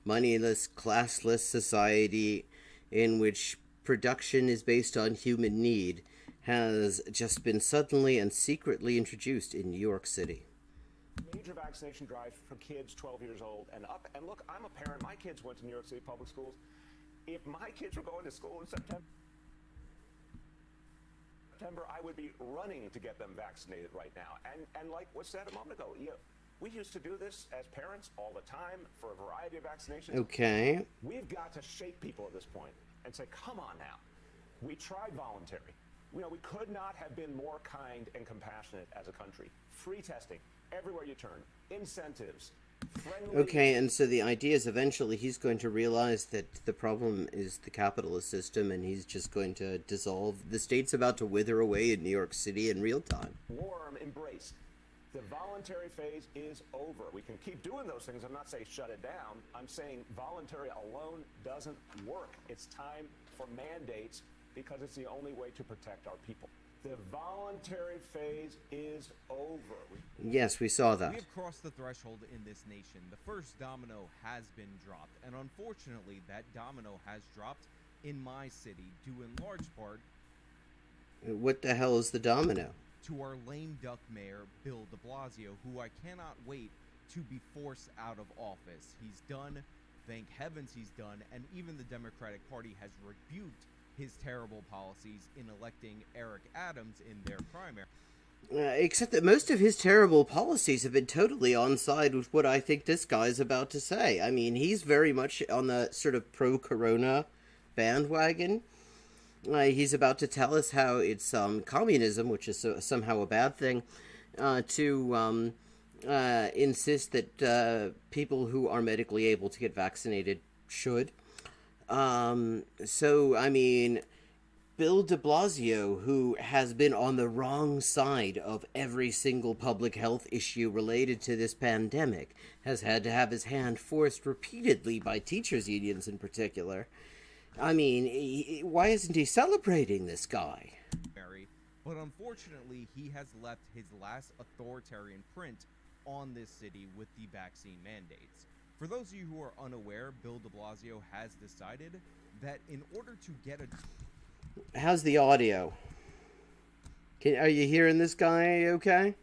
moneyless, classless society in which production is based on human need has just been suddenly and secretly introduced in New York City. Major vaccination drive for kids 12 years old and up. And look, I'm a parent. My kids went to New York City public schools. If my kids were going to school in September, I would be running to get them vaccinated right now. And like what said a moment ago, we used to do this as parents all the time for a variety of vaccinations. Okay. We've got to shake people at this point and say, come on now. We tried voluntary. We could not have been more kind and compassionate as a country. Free testing everywhere you turn, incentives, friendly... Okay, and so the idea is eventually he's going to realize that the problem is the capitalist system, and he's just going to dissolve. The state's about to wither away in New York City in real time. Warm embrace. The voluntary phase is over. We can keep doing those things. I'm not saying shut it down. I'm saying voluntary alone doesn't work. It's time for mandates because it's the only way to protect our people. The voluntary phase is over. Yes, we saw that. We have crossed the threshold in this nation. The first domino has been dropped, and unfortunately, that domino has dropped in my city, due in large part... What the hell is the domino? ...to our lame duck mayor, Bill de Blasio, who I cannot wait to be forced out of office. He's done, thank heavens he's done, and even the Democratic Party has rebuked his terrible policies in electing Eric Adams in their primary. Except that most of his terrible policies have been totally on side with what I think this guy's about to say. I mean, he's very much on the sort of pro-corona bandwagon. He's about to tell us how it's communism, which is somehow a bad thing, to insist that people who are medically able to get vaccinated should. So, I mean, Bill de Blasio, who has been on the wrong side of every single public health issue related to this pandemic, has had to have his hand forced repeatedly by teachers' unions in particular. I mean, why isn't he celebrating this guy? But unfortunately, he has left his last authoritarian print on this city with the vaccine mandates. For those of you who are unaware, Bill de Blasio has decided that in order to get a... How's the audio? Are you hearing this guy okay?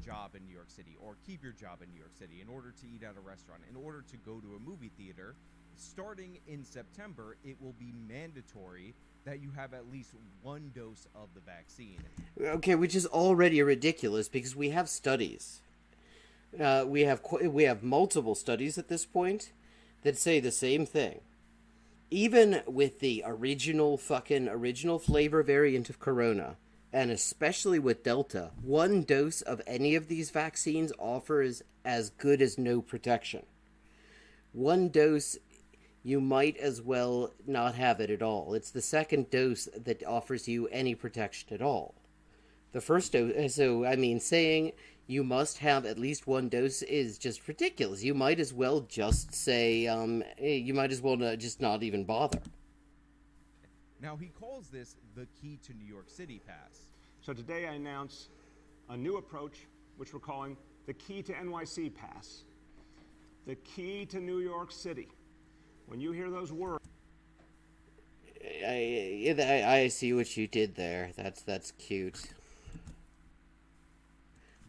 job in New York City, or keep your job in New York City, in order to eat at a restaurant, in order to go to a movie theater, starting in September, it will be mandatory that you have at least one dose of the vaccine. Okay, which is already ridiculous because we have studies. We have multiple studies at this point that say the same thing. Even with the original flavor variant of Corona, and especially with Delta, one dose of any of these vaccines offers as good as no protection. One dose, you might as well not have it at all. It's the second dose that offers you any protection at all. The first dose, so, I mean, saying you must have at least one dose is just ridiculous. You might as well just say, you might as well just not even bother. Now, he calls this the Key to New York City Pass. So today I announce a new approach, which we're calling the Key to NYC Pass. The Key to New York City. When you hear those words... I see what you did there. That's cute.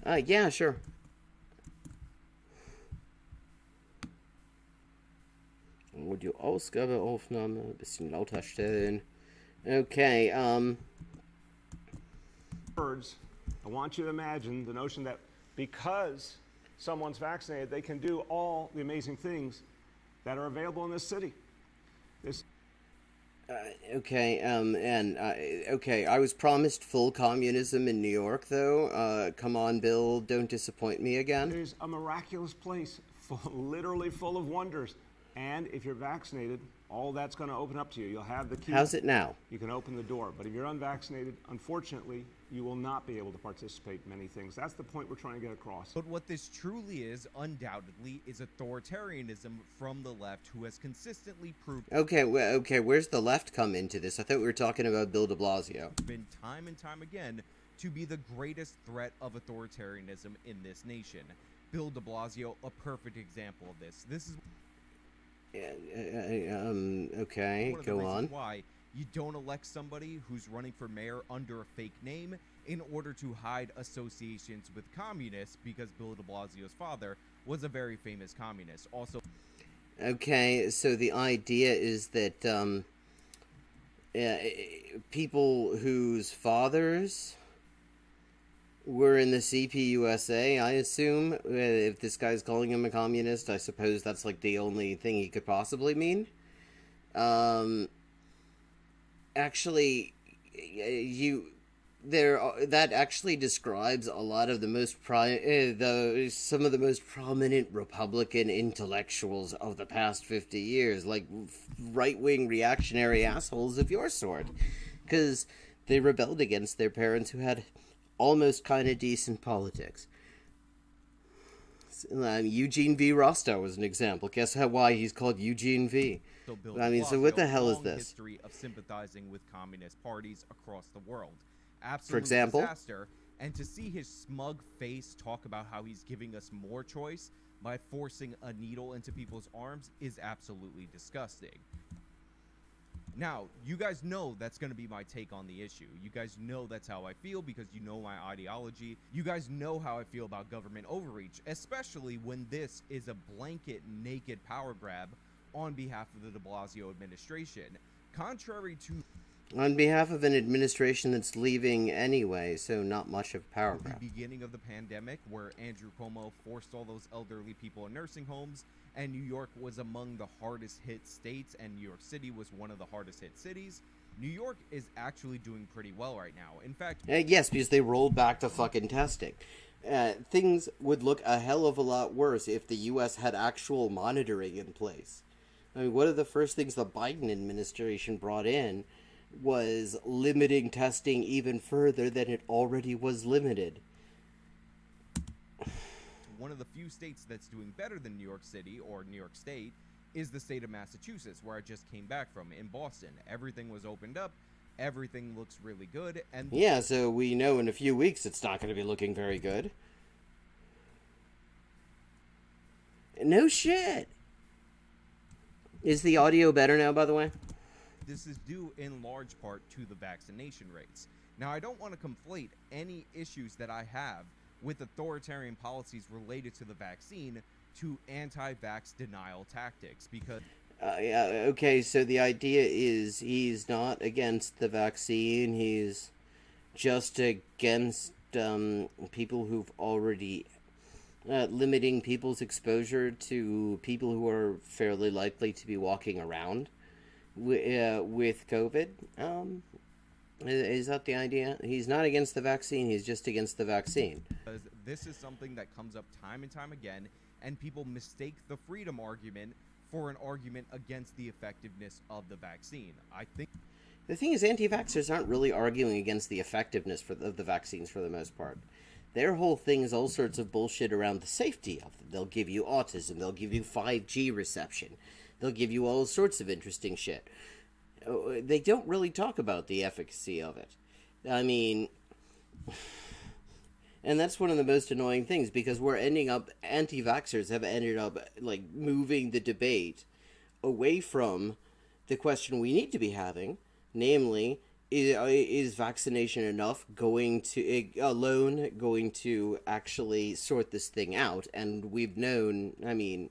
Yeah, sure. Audioausgabeaufnahme ein bisschen lauter stellen. Okay, words, I want you to imagine the notion that because someone's vaccinated, they can do all the amazing things that are available in this city. Okay, okay, I was promised full communism in New York, though. Come on, Bill, don't disappoint me again. It is a miraculous place, literally full of wonders. And if you're vaccinated, all that's going to open up to you. You'll have the key. How's it now? You can open the door. But if you're unvaccinated, unfortunately, you will not be able to participate in many things. That's the point we're trying to get across. But what this truly is, undoubtedly, is authoritarianism from the left, who has consistently proved Okay, where's the left come into this? I thought we were talking about Bill de Blasio. time and time again to be the greatest threat of authoritarianism in this nation. Bill de Blasio, a perfect example of this. This is Okay, one of the go reasons on. why you don't elect somebody who's running for mayor under a fake name in order to hide associations with communists, because Bill de Blasio's father was a very famous communist. Also, Okay, so the idea is that people whose fathers were in the CPUSA, I assume, if this guy's calling him a communist, I suppose that's like the only thing he could possibly mean. Actually, that actually describes a lot of the most some of the most prominent Republican intellectuals of the past 50 years, like right-wing reactionary assholes of your sort, because they rebelled against their parents who had almost kind of decent politics. Eugene V. Rostow was an example. Guess why he's called Eugene V. So what the hell is this? History of sympathizing with communist parties across the world. Absolute For example? disaster. And to see his smug face talk about how he's giving us more choice by forcing a needle into people's arms is absolutely disgusting. Now, you guys know that's going to be my take on the issue. You guys know that's how I feel because you know my ideology. You guys know how I feel about government overreach, especially when this is a blanket naked power grab on behalf of the de Blasio administration. Contrary to On behalf of an administration that's leaving anyway, so not much of power the grab. beginning of the pandemic, where Andrew Cuomo forced all those elderly people in nursing homes, and New York was among the hardest hit states, and New York City was one of the hardest hit cities, New York is actually doing pretty well right now. In fact, Yes, because they rolled back the fucking testing. Things would look a hell of a lot worse if the U.S. had actual monitoring in place. I mean, one of the first things the Biden administration brought in was limiting testing even further than it already was limited. one of the few states that's doing better than New York City or New York State is the state of Massachusetts, where I just came back from in Boston. Everything was opened up. Everything looks really good. And Yeah, so we know in a few weeks it's not going to be looking very good. No shit. Is the audio better now, by the way? this is due in large part to the vaccination rates. Now, I don't want to conflate any issues that I have with authoritarian policies related to the vaccine to anti-vax denial tactics, because Yeah, okay, so the idea is he's not against the vaccine, he's just against people who've already limiting people's exposure to people who are fairly likely to be walking around with COVID. Is that the idea? He's not against the vaccine, he's just against the vaccine. because this is something that comes up time and time again, and people mistake the freedom argument for an argument against the effectiveness of the vaccine. I think The thing is, anti-vaxxers aren't really arguing against the effectiveness of the vaccines for the most part. Their whole thing is all sorts of bullshit around the safety of them. They'll give you autism, they'll give you 5G reception, they'll give you all sorts of interesting shit. They don't really talk about the efficacy of it. I mean, and that's one of the most annoying things, because we're ending up, anti-vaxxers have ended up, like, moving the debate away from the question we need to be having, namely, is vaccination enough going to actually sort this thing out? And we've known, I mean,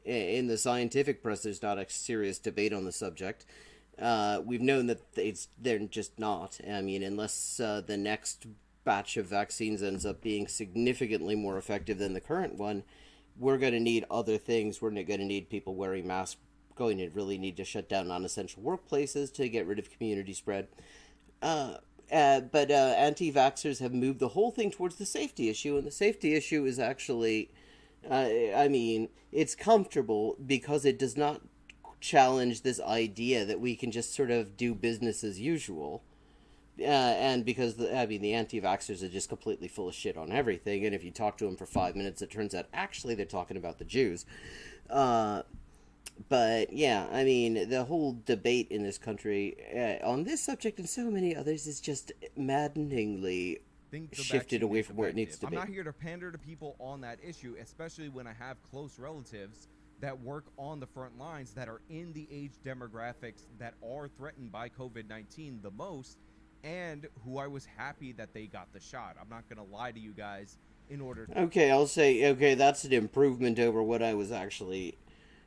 in the scientific press, there's not a serious debate on the subject. We've known that they're just not. I mean, unless the next batch of vaccines ends up being significantly more effective than the current one, we're going to need other things. We're going to need people wearing masks, going to really need to shut down non-essential workplaces to get rid of community spread. But anti-vaxxers have moved the whole thing towards the safety issue, and the safety issue is actually I mean, it's comfortable because it does not challenge this idea that we can just sort of do business as usual. And because, the anti-vaxxers are just completely full of shit on everything, and if you talk to them for 5 minutes, it turns out actually they're talking about the Jews. But, yeah, I mean, the whole debate in this country on this subject and so many others is just maddeningly shifted away from where it needs to be. I'm not here to pander to people on that issue, especially when I have close relatives that work on the front lines that are in the age demographics that are threatened by COVID-19 the most, and who I was happy that they got the shot. I'm not going to lie to you guys in order to... Okay, I'll say, okay, that's an improvement over what I was actually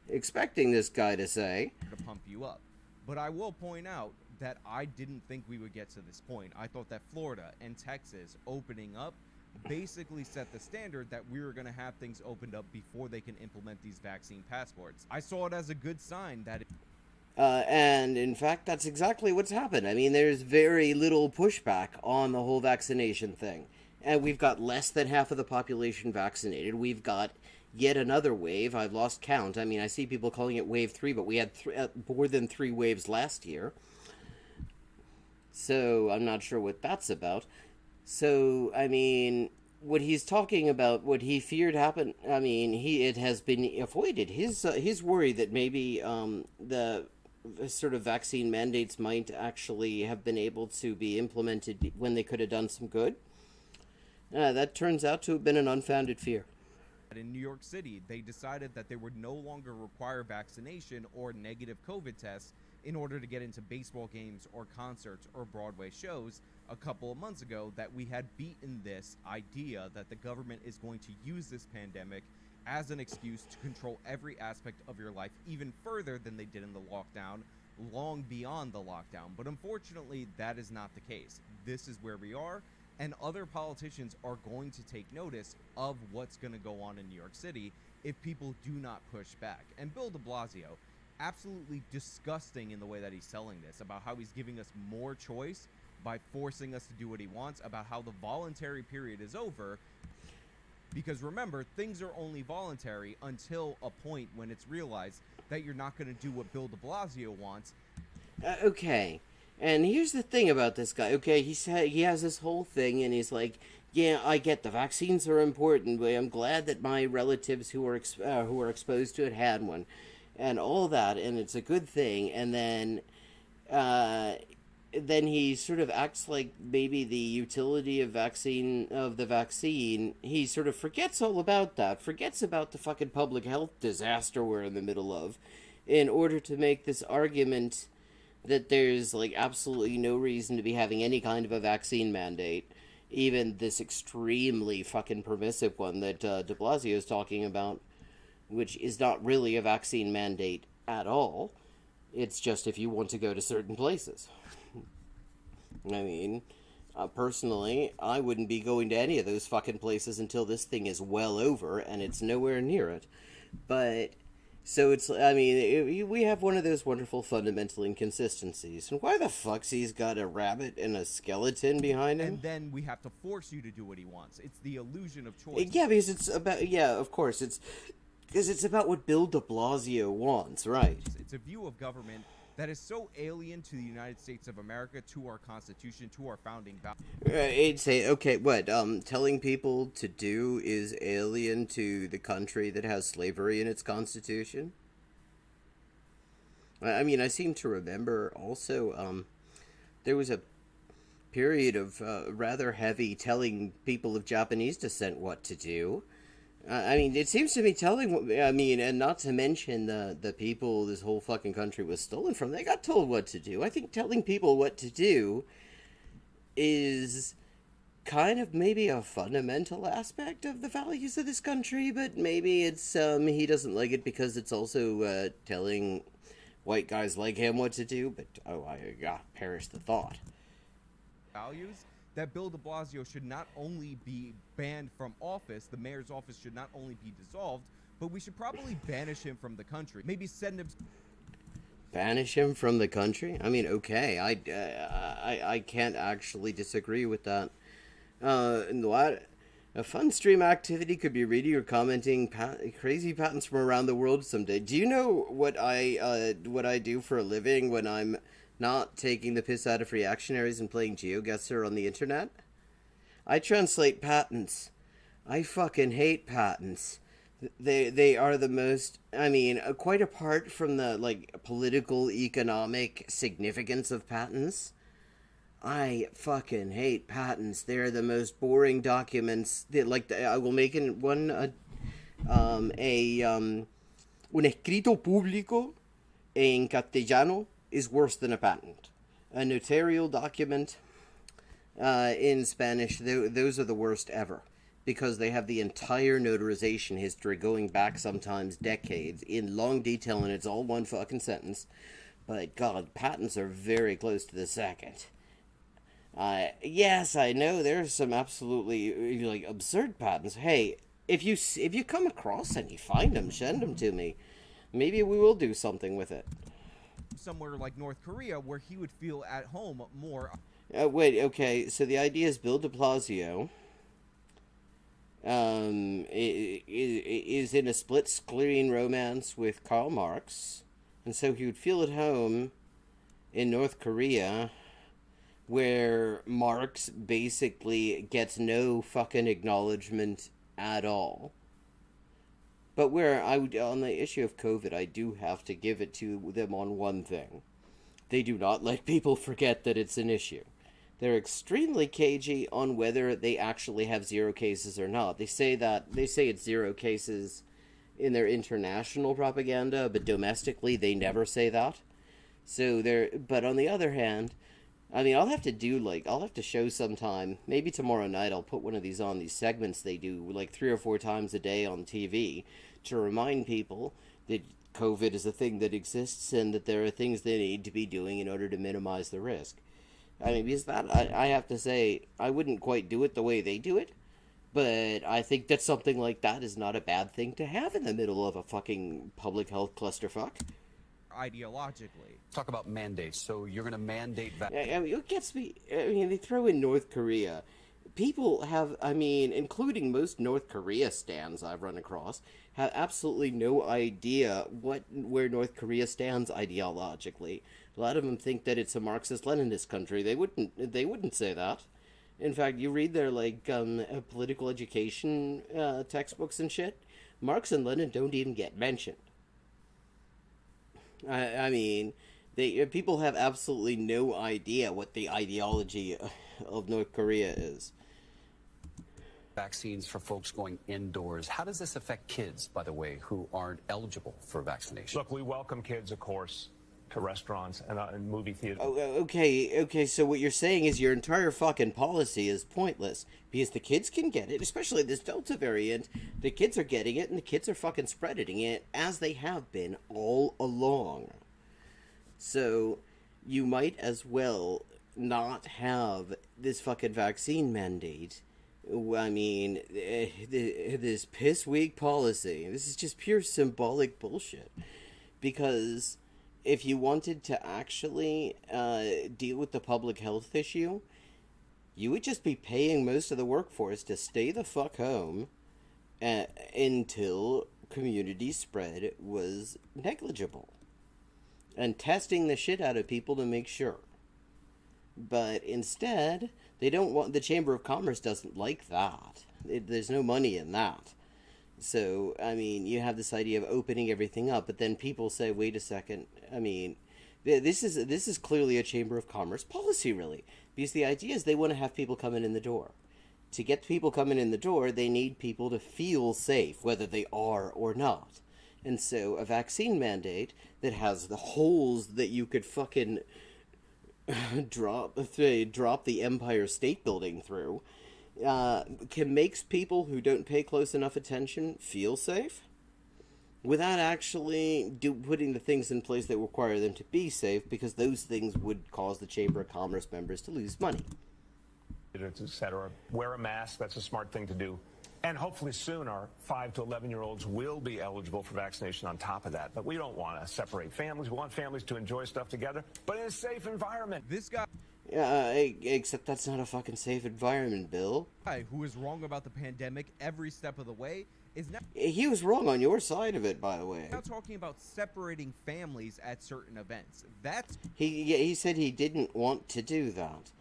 expecting this guy to say. ...to pump you up. But I will point out that I didn't think we would get to this point. I thought that Florida and Texas opening up basically set the standard that we were going to have things opened up before they can implement these vaccine passports. I saw it as a good sign that and in fact, that's exactly what's happened. I mean, there's very little pushback on the whole vaccination thing. And we've got less than half of the population vaccinated. We've got yet another wave. I've lost count. I mean, I see people calling it wave 3, but we had more than 3 waves last year. So I'm not sure what that's about. So, I mean, what he's talking about, what he feared happened, I mean, it has been avoided. His worry that maybe the sort of vaccine mandates might actually have been able to be implemented when they could have done some good, that turns out to have been an unfounded fear. in New York City, they decided that they would no longer require vaccination or negative COVID tests in order to get into baseball games or concerts or Broadway shows a couple of months ago, that we had beaten this idea that the government is going to use this pandemic as an excuse to control every aspect of your life even further than they did in the lockdown, long beyond the lockdown. But unfortunately, that is not the case. This is where we are, and other politicians are going to take notice of what's going to go on in New York City if people do not push back. And Bill de Blasio, absolutely disgusting in the way that he's selling this, about how he's giving us more choice by forcing us to do what he wants, about how the voluntary period is over. Because remember, things are only voluntary until a point when it's realized that you're not going to do what Bill de Blasio wants. Okay, and here's the thing about this guy. Okay, he has this whole thing, and he's like, yeah, I get the vaccines are important, but I'm glad that my relatives who were exposed to it had one, and all that, and it's a good thing. And then he sort of acts like maybe the utility of the vaccine, he sort of forgets all about that, forgets about the fucking public health disaster we're in the middle of, in order to make this argument that there's, like, absolutely no reason to be having any kind of a vaccine mandate, even this extremely fucking permissive one that de Blasio is talking about, which is not really a vaccine mandate at all. It's just if you want to go to certain places. I mean, personally, I wouldn't be going to any of those fucking places until this thing is well over, and it's nowhere near it. But, so it's, I mean, we have one of those wonderful fundamental inconsistencies. And why the fuck's he's got a rabbit and a skeleton behind him? And then we have to force you to do what he wants. It's the illusion of choice. Yeah, because it's about, yeah, of course, because it's about what Bill de Blasio wants, right? It's a view of government that is so alien to the United States of America, to our Constitution, to our founding values. It'd say, okay, what, telling people to do is alien to the country that has slavery in its Constitution? I mean, I seem to remember also, there was a period of rather heavy telling people of Japanese descent what to do. I mean, it seems to be and not to mention the people this whole fucking country was stolen from, they got told what to do. I think telling people what to do is kind of maybe a fundamental aspect of the values of this country, but maybe it's, he doesn't like it because it's also, telling white guys like him what to do, but, perish the thought. Values that Bill de Blasio should not only be banned from office, the mayor's office should not only be dissolved, but we should probably banish him from the country. Maybe send him... Banish him from the country? I mean, okay, I can't actually disagree with that. A fun stream activity could be reading or commenting crazy patents from around the world someday. Do you know what I do for a living when I'm not taking the piss out of reactionaries and playing Geoguessr on the internet? I translate patents. I fucking hate patents. They are the most, I mean, quite apart from the, like, political, economic significance of patents, I fucking hate patents. They're the most boring documents. I will make un escrito público en castellano is worse than a patent. A notarial document in Spanish, those are the worst ever, because they have the entire notarization history going back sometimes decades in long detail, and it's all one fucking sentence. But God, patents are very close to the second. Yes, I know there's some absolutely, like, absurd patents. Hey, if you come across and you find them, send them to me. Maybe we will do something with it. Somewhere like North Korea, where he would feel at home more. Wait, okay, so the idea is Bill de Blasio is in a split-screen romance with Karl Marx, and so he would feel at home in North Korea, where Marx basically gets no fucking acknowledgement at all. But where on the issue of COVID, I do have to give it to them on one thing. They do not let people forget that it's an issue. They're extremely cagey on whether they actually have 0 cases or not. They say it's 0 cases in their international propaganda, but domestically they never say that. But on the other hand, I mean, I'll have to show sometime, maybe tomorrow night I'll put one of these on, these segments they do like 3 or 4 times a day on TV to remind people that COVID is a thing that exists and that there are things they need to be doing in order to minimize the risk. I mean, because that, I have to say, I wouldn't quite do it the way they do it, but I think that something like that is not a bad thing to have in the middle of a fucking public health clusterfuck. Ideologically. Talk about mandates. So you're going to mandate I mean, it gets me. I mean, they throw in North Korea. People have, I mean, including most North Korea stands I've run across, have absolutely no idea where North Korea stands ideologically. A lot of them think that it's a Marxist-Leninist country. They wouldn't say that. In fact, you read their political education textbooks and shit. Marx and Lenin don't even get mentioned. I mean, people have absolutely no idea what the ideology of North Korea is. Vaccines for folks going indoors. How does this affect kids, by the way, who aren't eligible for vaccination? Look, we welcome kids, of course, to restaurants and movie theaters. Oh, okay, so what you're saying is your entire fucking policy is pointless, because the kids can get it, especially this Delta variant. The kids are getting it, and the kids are fucking spreading it, as they have been all along. So, you might as well not have this fucking vaccine mandate. I mean, this piss weak policy, this is just pure symbolic bullshit. Because if you wanted to actually deal with the public health issue, you would just be paying most of the workforce to stay the fuck home until community spread was negligible. And testing the shit out of people to make sure. But instead, they don't want, the Chamber of Commerce doesn't like that. There's no money in that. So, I mean, you have this idea of opening everything up, but then people say, wait a second, I mean, this is clearly a Chamber of Commerce policy, really. Because the idea is they want to have people coming in the door. To get people coming in the door, they need people to feel safe, whether they are or not. And so, a vaccine mandate that has the holes that you could fucking drop the Empire State Building through, can makes people who don't pay close enough attention feel safe without actually putting the things in place that require them to be safe, because those things would cause the Chamber of Commerce members to lose money. Etc. Wear a mask. That's a smart thing to do. And hopefully soon our 5 to 11-year-olds will be eligible for vaccination on top of that. But we don't want to separate families. We want families to enjoy stuff together, but in a safe environment. This guy... Except that's not a fucking safe environment, Bill. Guy who is wrong about the pandemic every step of the way is now He was wrong on your side of it, by the way. talking about separating families at certain events. That's He said he didn't want to do that.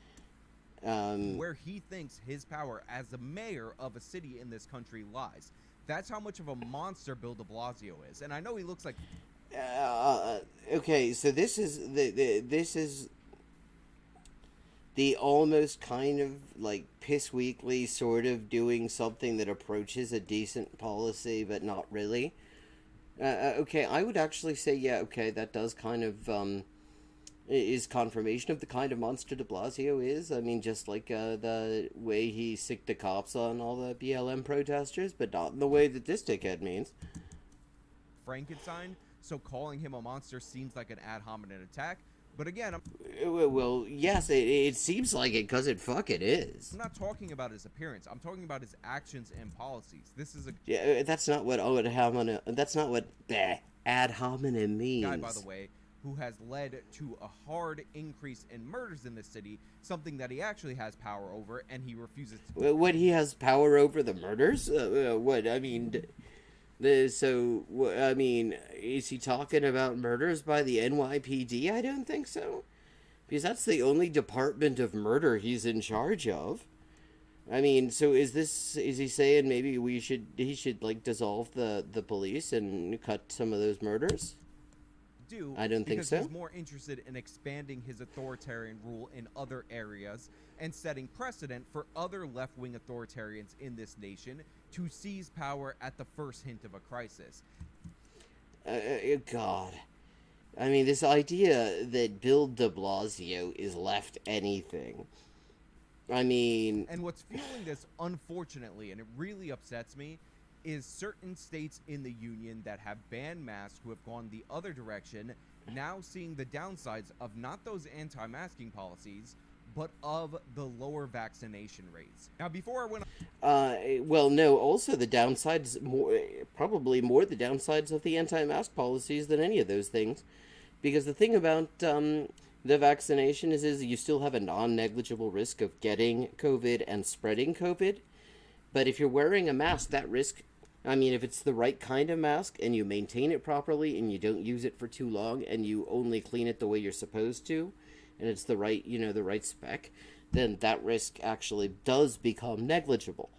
where he thinks his power as the mayor of a city in this country lies. That's how much of a monster Bill de Blasio is. And I know he looks like... Okay, so this is the almost kind of like piss weekly sort of doing something that approaches a decent policy, but not really. Okay, I would actually say, yeah, okay, that does kind of is confirmation of the kind of monster de Blasio is. I mean, just like the way he sicked the cops on all the BLM protesters, but not in the way that this dickhead means. Frankenstein, so calling him a monster seems like an ad hominem attack. But again, Well, yes, it seems like it because it fucking is. I'm not talking about his appearance. I'm talking about his actions and policies. This is a Yeah, that's not what ad hominem means. guy, by the way, who has led to a hard increase in murders in this city, something that he actually has power over, and he refuses to. What, he has power over the murders? What, I mean, is he talking about murders by the NYPD? I don't think so. Because that's the only department of murder he's in charge of. I mean, so is he saying maybe he should like dissolve the police and cut some of those murders? I don't think so. He's more interested in expanding his authoritarian rule in other areas and setting precedent for other left-wing authoritarians in this nation to seize power at the first hint of a crisis. God. I mean, this idea that Bill de Blasio is left anything. I mean... And what's fueling this, unfortunately, and it really upsets me, is certain states in the union that have banned masks who have gone the other direction, now seeing the downsides of not those anti-masking policies, but of the lower vaccination rates. Now, before I went well, no, also the downsides, probably more the downsides of the anti-mask policies than any of those things. Because the thing about the vaccination is you still have a non-negligible risk of getting COVID and spreading COVID. But if you're wearing a mask, that risk, I mean, if it's the right kind of mask and you maintain it properly and you don't use it for too long and you only clean it the way you're supposed to, and it's the right, the right spec, then that risk actually does become negligible.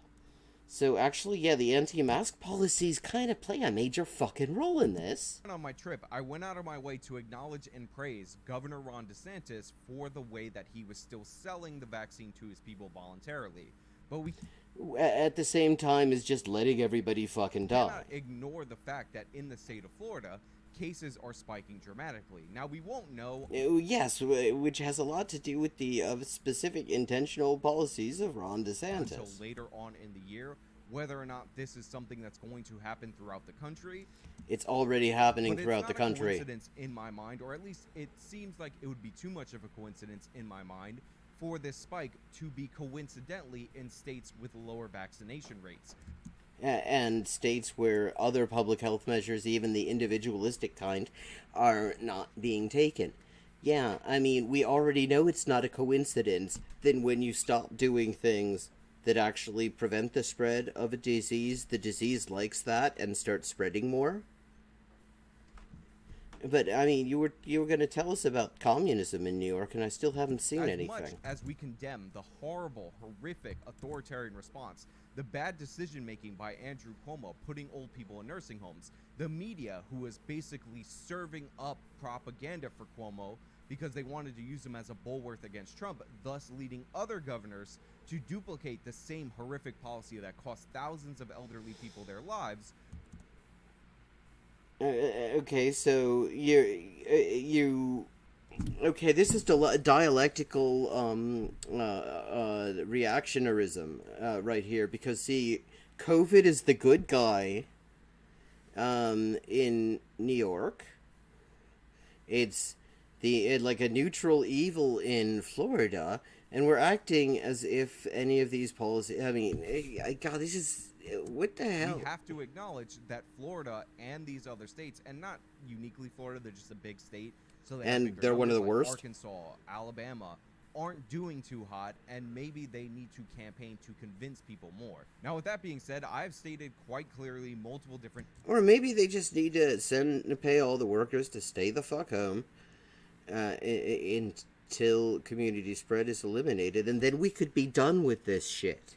So actually, yeah, the anti-mask policies kind of play a major fucking role in this. on my trip, I went out of my way to acknowledge and praise Governor Ron DeSantis for the way that he was still selling the vaccine to his people voluntarily. But we At the same time as just letting everybody fucking die. cannot ignore the fact that in the state of Florida, cases are spiking dramatically. Now, we won't know... Yes, which has a lot to do with the specific intentional policies of Ron DeSantis. Until later on in the year, whether or not this is something that's going to happen throughout the country. It's already happening But throughout the it's not a country. coincidence in my mind, or at least it seems like it would be too much of a coincidence in my mind for this spike to be coincidentally in states with lower vaccination rates. And states where other public health measures, even the individualistic kind, are not being taken. Yeah, I mean, we already know it's not a coincidence. Then when you stop doing things that actually prevent the spread of a disease, the disease likes that and starts spreading more. But I mean, you were going to tell us about communism in New York, and I still haven't seen anything. As much as we condemn the horrible, horrific authoritarian response, the bad decision-making by Andrew Cuomo putting old people in nursing homes, the media who was basically serving up propaganda for Cuomo because they wanted to use him as a bulwark against Trump, thus leading other governors to duplicate the same horrific policy that cost thousands of elderly people their lives. Okay, so okay, this is dialectical reactionarism right here, because see, COVID is the good guy in New York. It's like a neutral evil in Florida, and we're acting as if any of these policies, I mean, God, this is, what the hell? We have to acknowledge that Florida and these other states, and not uniquely Florida, they're just a big state, so And they're one of the worst? Arkansas, Alabama, aren't doing too hot, and maybe they need to campaign to convince people more. Now, with that being said, I've stated quite clearly multiple different... Or maybe they just need to pay all the workers to stay the fuck home until community spread is eliminated, and then we could be done with this shit.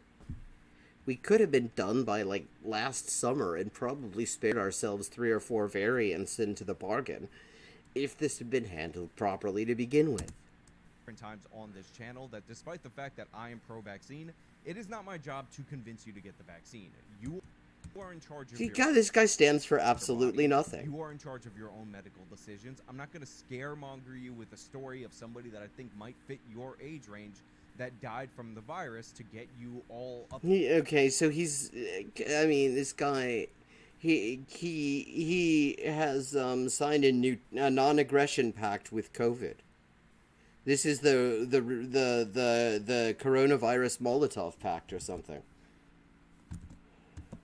We could have been done by, like, last summer and probably spared ourselves 3 or 4 variants into the bargain if this had been handled properly to begin with. Times on this channel that despite the fact that I am pro-vaccine, it is not my job to convince you to get the vaccine. You are in charge of this guy stands for absolutely nothing. You are in charge of your own medical decisions. I'm not going to scaremonger you with a story of somebody that I think might fit your age range that died from the virus to get you all up. Okay, so he's, I mean, this guy, he has signed a non-aggression pact with COVID. This is the coronavirus Molotov pact or something.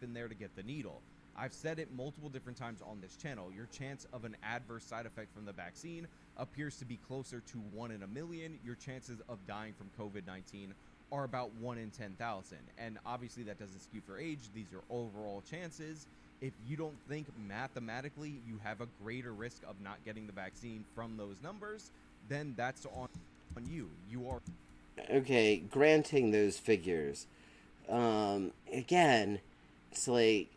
In there to get the needle. I've said it multiple different times on this channel. Your chance of an adverse side effect from the vaccine appears to be closer to 1 in a million. Your chances of dying from COVID-19 are about 1 in 10,000. And obviously that doesn't skew for age. These are overall chances. If you don't think mathematically you have a greater risk of not getting the vaccine from those numbers, then that's on you. You are... Okay, granting those figures. Again, it's like,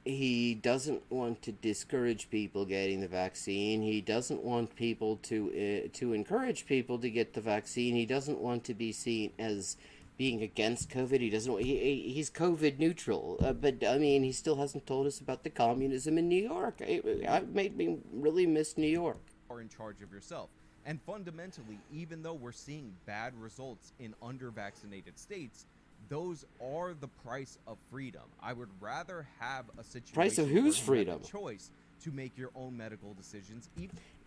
he doesn't want to discourage people getting the vaccine. He doesn't want people to encourage people to get the vaccine. He doesn't want to be seen as being against COVID. He doesn't. He's COVID neutral. But I mean, he still hasn't told us about the communism in New York. It made me really miss New York. Are in charge of yourself. And fundamentally, even though we're seeing bad results in under-vaccinated states, those are the price of freedom. I would rather have a situation price of whose where you freedom? have a choice to make your own medical decisions.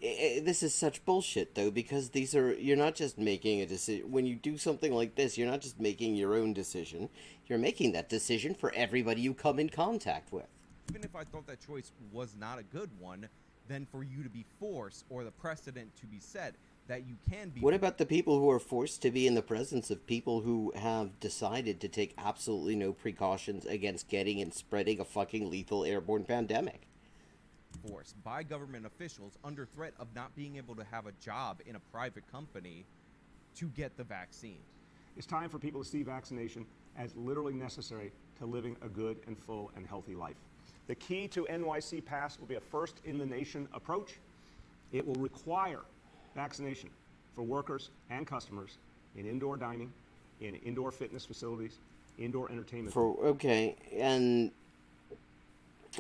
This is such bullshit, though, because you're not just making a decision. When you do something like this, you're not just making your own decision. You're making that decision for everybody you come in contact with. Even if I thought that choice was not a good one, then for you to be forced, or the precedent to be set, that you can be... What about the people who are forced to be in the presence of people who have decided to take absolutely no precautions against getting and spreading a fucking lethal airborne pandemic? Forced by government officials under threat of not being able to have a job in a private company to get the vaccine. It's time for people to see vaccination as literally necessary to living a good and full and healthy life. The key to NYC Pass will be a first-in-the-nation approach. It will require vaccination for workers and customers in indoor dining, in indoor fitness facilities, indoor entertainment. Okay, and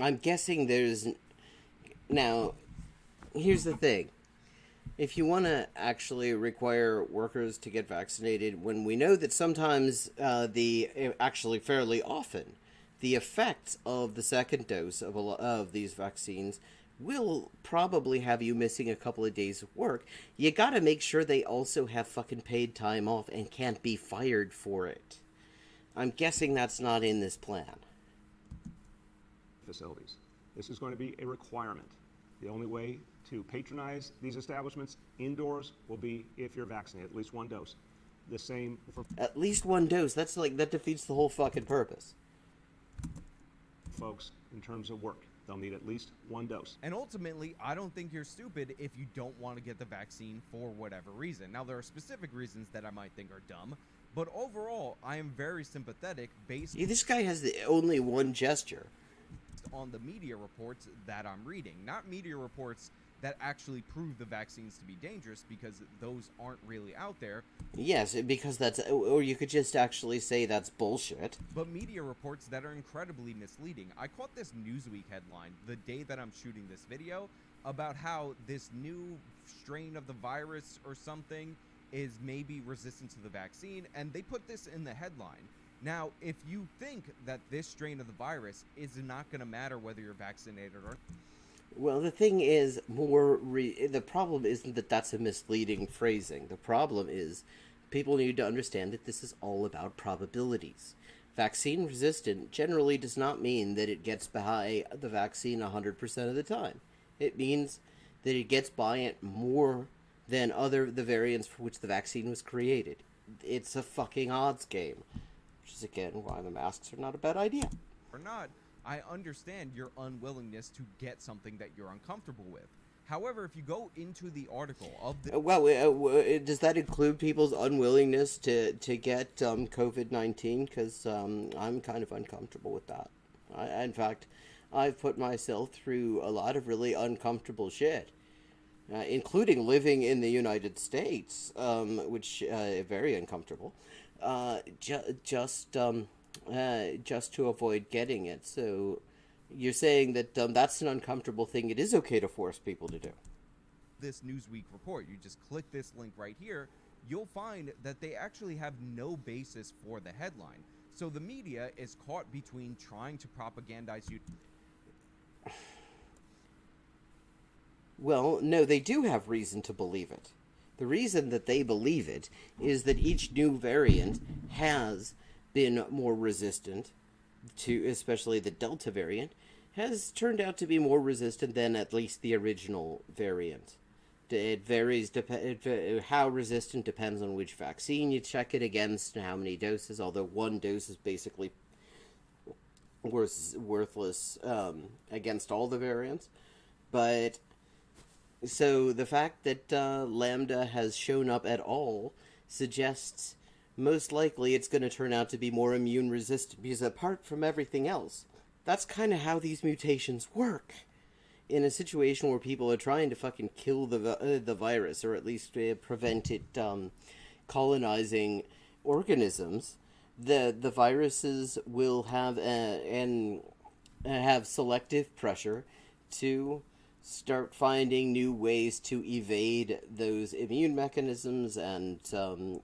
I'm guessing there's... Now, here's the thing. If you want to actually require workers to get vaccinated, when we know that sometimes, actually fairly often, the effects of the second dose of these vaccines will probably have you missing a couple of days of work, you gotta make sure they also have fucking paid time off and can't be fired for it. I'm guessing that's not in this plan. Facilities. This is going to be a requirement. The only way to patronize these establishments indoors will be if you're vaccinated, at least 1 dose. The same for... At least 1 dose? That's like, that defeats the whole fucking purpose. Folks, in terms of work, they'll need at least 1 dose. And ultimately, I don't think you're stupid if you don't want to get the vaccine for whatever reason. Now, there are specific reasons that I might think are dumb, but overall, I am very sympathetic based... Yeah, this guy has only one gesture. ...on the media reports that I'm reading. Not media reports that actually prove the vaccines to be dangerous, because those aren't really out there. Yes, because that's... Or you could just actually say that's bullshit. But media reports that are incredibly misleading. I caught this Newsweek headline the day that I'm shooting this video about how this new strain of the virus or something is maybe resistant to the vaccine, and they put this in the headline. Now, if you think that this strain of the virus is not going to matter whether you're vaccinated or not... Well, the thing is, the problem isn't that that's a misleading phrasing. The problem is, people need to understand that this is all about probabilities. Vaccine resistant generally does not mean that it gets by the vaccine 100% of the time. It means that it gets by it more than the variants for which the vaccine was created. It's a fucking odds game, which is again why the masks are not a bad idea. Or not, I understand your unwillingness to get something that you're uncomfortable with. However, if you go into the article of the... does that include people's unwillingness to get COVID-19? Because I'm kind of uncomfortable with that. In fact, I've put myself through a lot of really uncomfortable shit, including living in the United States, which is very uncomfortable, just to avoid getting it. So you're saying that that's an uncomfortable thing it is okay to force people to do. This Newsweek report, you just click this link right here, you'll find that they actually have no basis for the headline. So the media is caught between trying to propagandize you. Well, no, they do have reason to believe it. The reason that they believe it is that each new variant has been more resistant to, especially the Delta variant, has turned out to be more resistant than at least the original variant. It varies, how resistant depends on which vaccine you check it against and how many doses, although one dose is basically worthless against all the variants. But, so the fact that Lambda has shown up at all suggests most likely it's going to turn out to be more immune resistant, because apart from everything else, that's kind of how these mutations work. In a situation where people are trying to fucking kill the virus, or at least prevent it colonizing organisms, the viruses will have have selective pressure to start finding new ways to evade those immune mechanisms and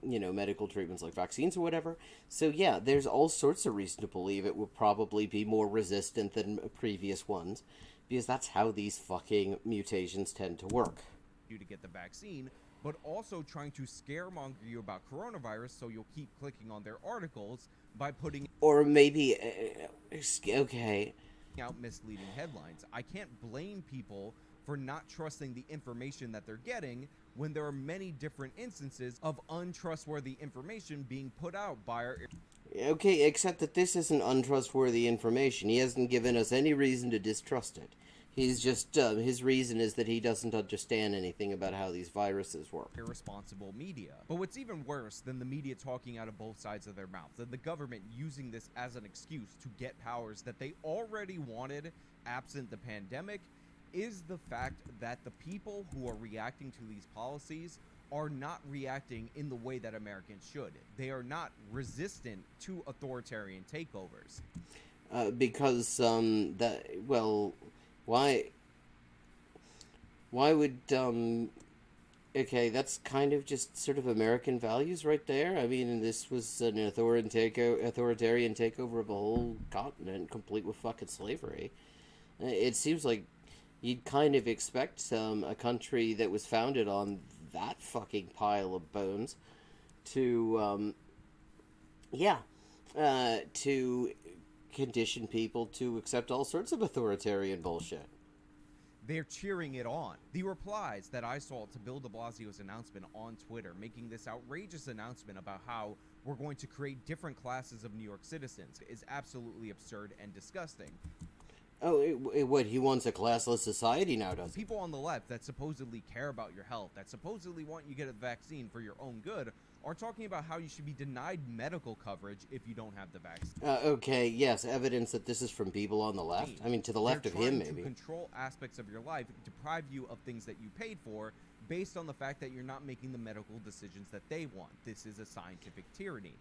medical treatments like vaccines or whatever. So yeah, there's all sorts of reason to believe it will probably be more resistant than previous ones, because that's how these fucking mutations tend to work. You to get the vaccine, but also trying to scaremonger you about coronavirus, so you'll keep clicking on their articles by putting or maybe okay out misleading headlines. I can't blame people for not trusting the information that they're getting when there are many different instances of untrustworthy information being put out by our... Okay, except that this isn't untrustworthy information. He hasn't given us any reason to distrust it. He's just, his reason is that he doesn't understand anything about how these viruses work. Irresponsible media. But what's even worse than the media talking out of both sides of their mouths, and the government using this as an excuse to get powers that they already wanted absent the pandemic, is the fact that the people who are reacting to these policies are not reacting in the way that Americans should. They are not resistant to authoritarian takeovers. Because, why would, okay, that's kind of just sort of American values right there. I mean, this was an authoritarian takeover of a whole continent, complete with fucking slavery. It seems like you'd kind of expect a country that was founded on that fucking pile of bones to, to condition people to accept all sorts of authoritarian bullshit. They're cheering it on. The replies that I saw to Bill de Blasio's announcement on Twitter, making this outrageous announcement about how we're going to create different classes of New York citizens, is absolutely absurd and disgusting. Oh, what, he wants a classless society now, does he? People on the left that supposedly care about your health, that supposedly want you to get a vaccine for your own good, are talking about how you should be denied medical coverage if you don't have the vaccine. Okay, yes, evidence that this is from people on the left. I mean, to the left of him, maybe. They're trying to control aspects of your life, deprive you of things that you paid for, based on the fact that you're not making the medical decisions that they want. This is a scientific tyranny.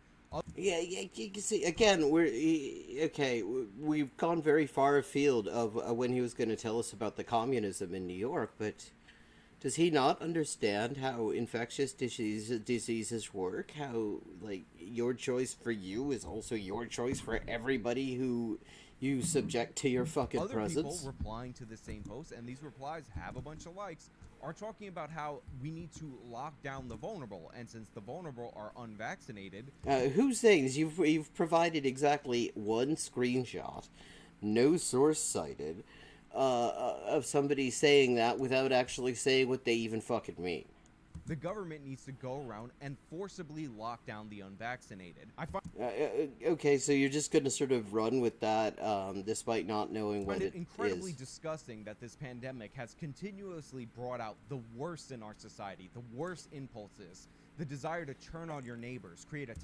Yeah, you can see, again, we've gone very far afield of when he was going to tell us about the communism in New York, but does he not understand how infectious diseases work? How, like, your choice for you is also your choice for everybody who you subject to your fucking presence? Other people replying to the same post, and these replies have a bunch of likes, are talking about how we need to lock down the vulnerable, and since the vulnerable are unvaccinated... Who's saying this? You've provided exactly one screenshot, no source cited, of somebody saying that without actually saying what they even fucking mean. The government needs to go around and forcibly lock down the unvaccinated. Okay, so you're just going to sort of run with that, despite not knowing what Find it it incredibly is. disgusting that this pandemic has continuously brought out the worst in our society, the worst impulses, the desire to turn on your neighbors, create a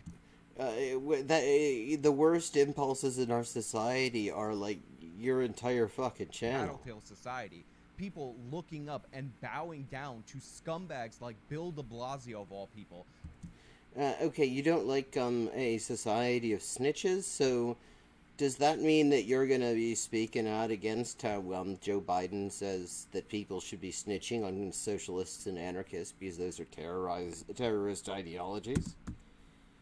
The worst impulses in our society are like your entire fucking channel. tattletale society. People looking up and bowing down to scumbags like Bill de Blasio of all people. Okay, you don't like a society of snitches, so does that mean that you're gonna be speaking out against how Joe Biden says that people should be snitching on socialists and anarchists because those are terrorist ideologies?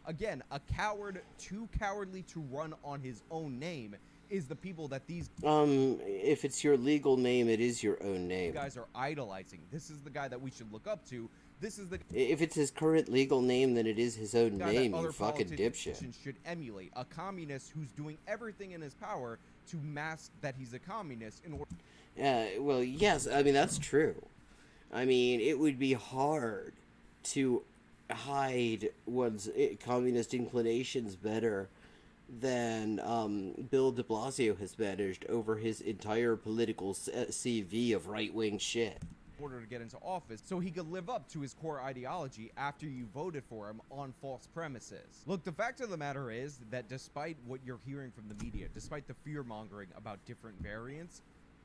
Again, a coward too cowardly to run on his own name is the people that these If it's your legal name, it is your own name. guys are idolizing. This is the guy that we should look up to. This is the If it's his current legal name, then it is his own guy name, that you other fucking dipshit. politicians should emulate. A communist who's doing everything in his power to mask that he's a communist in order. Well, yes, I mean, that's true. I mean, it would be hard to hide one's communist inclinations better than Bill de Blasio has managed over his entire political CV of right-wing shit. order to get into office so he could live up to his core ideology after you voted for him on false premises. Look, the fact of the matter is that despite what you're hearing from the media, despite the fear-mongering about different variants,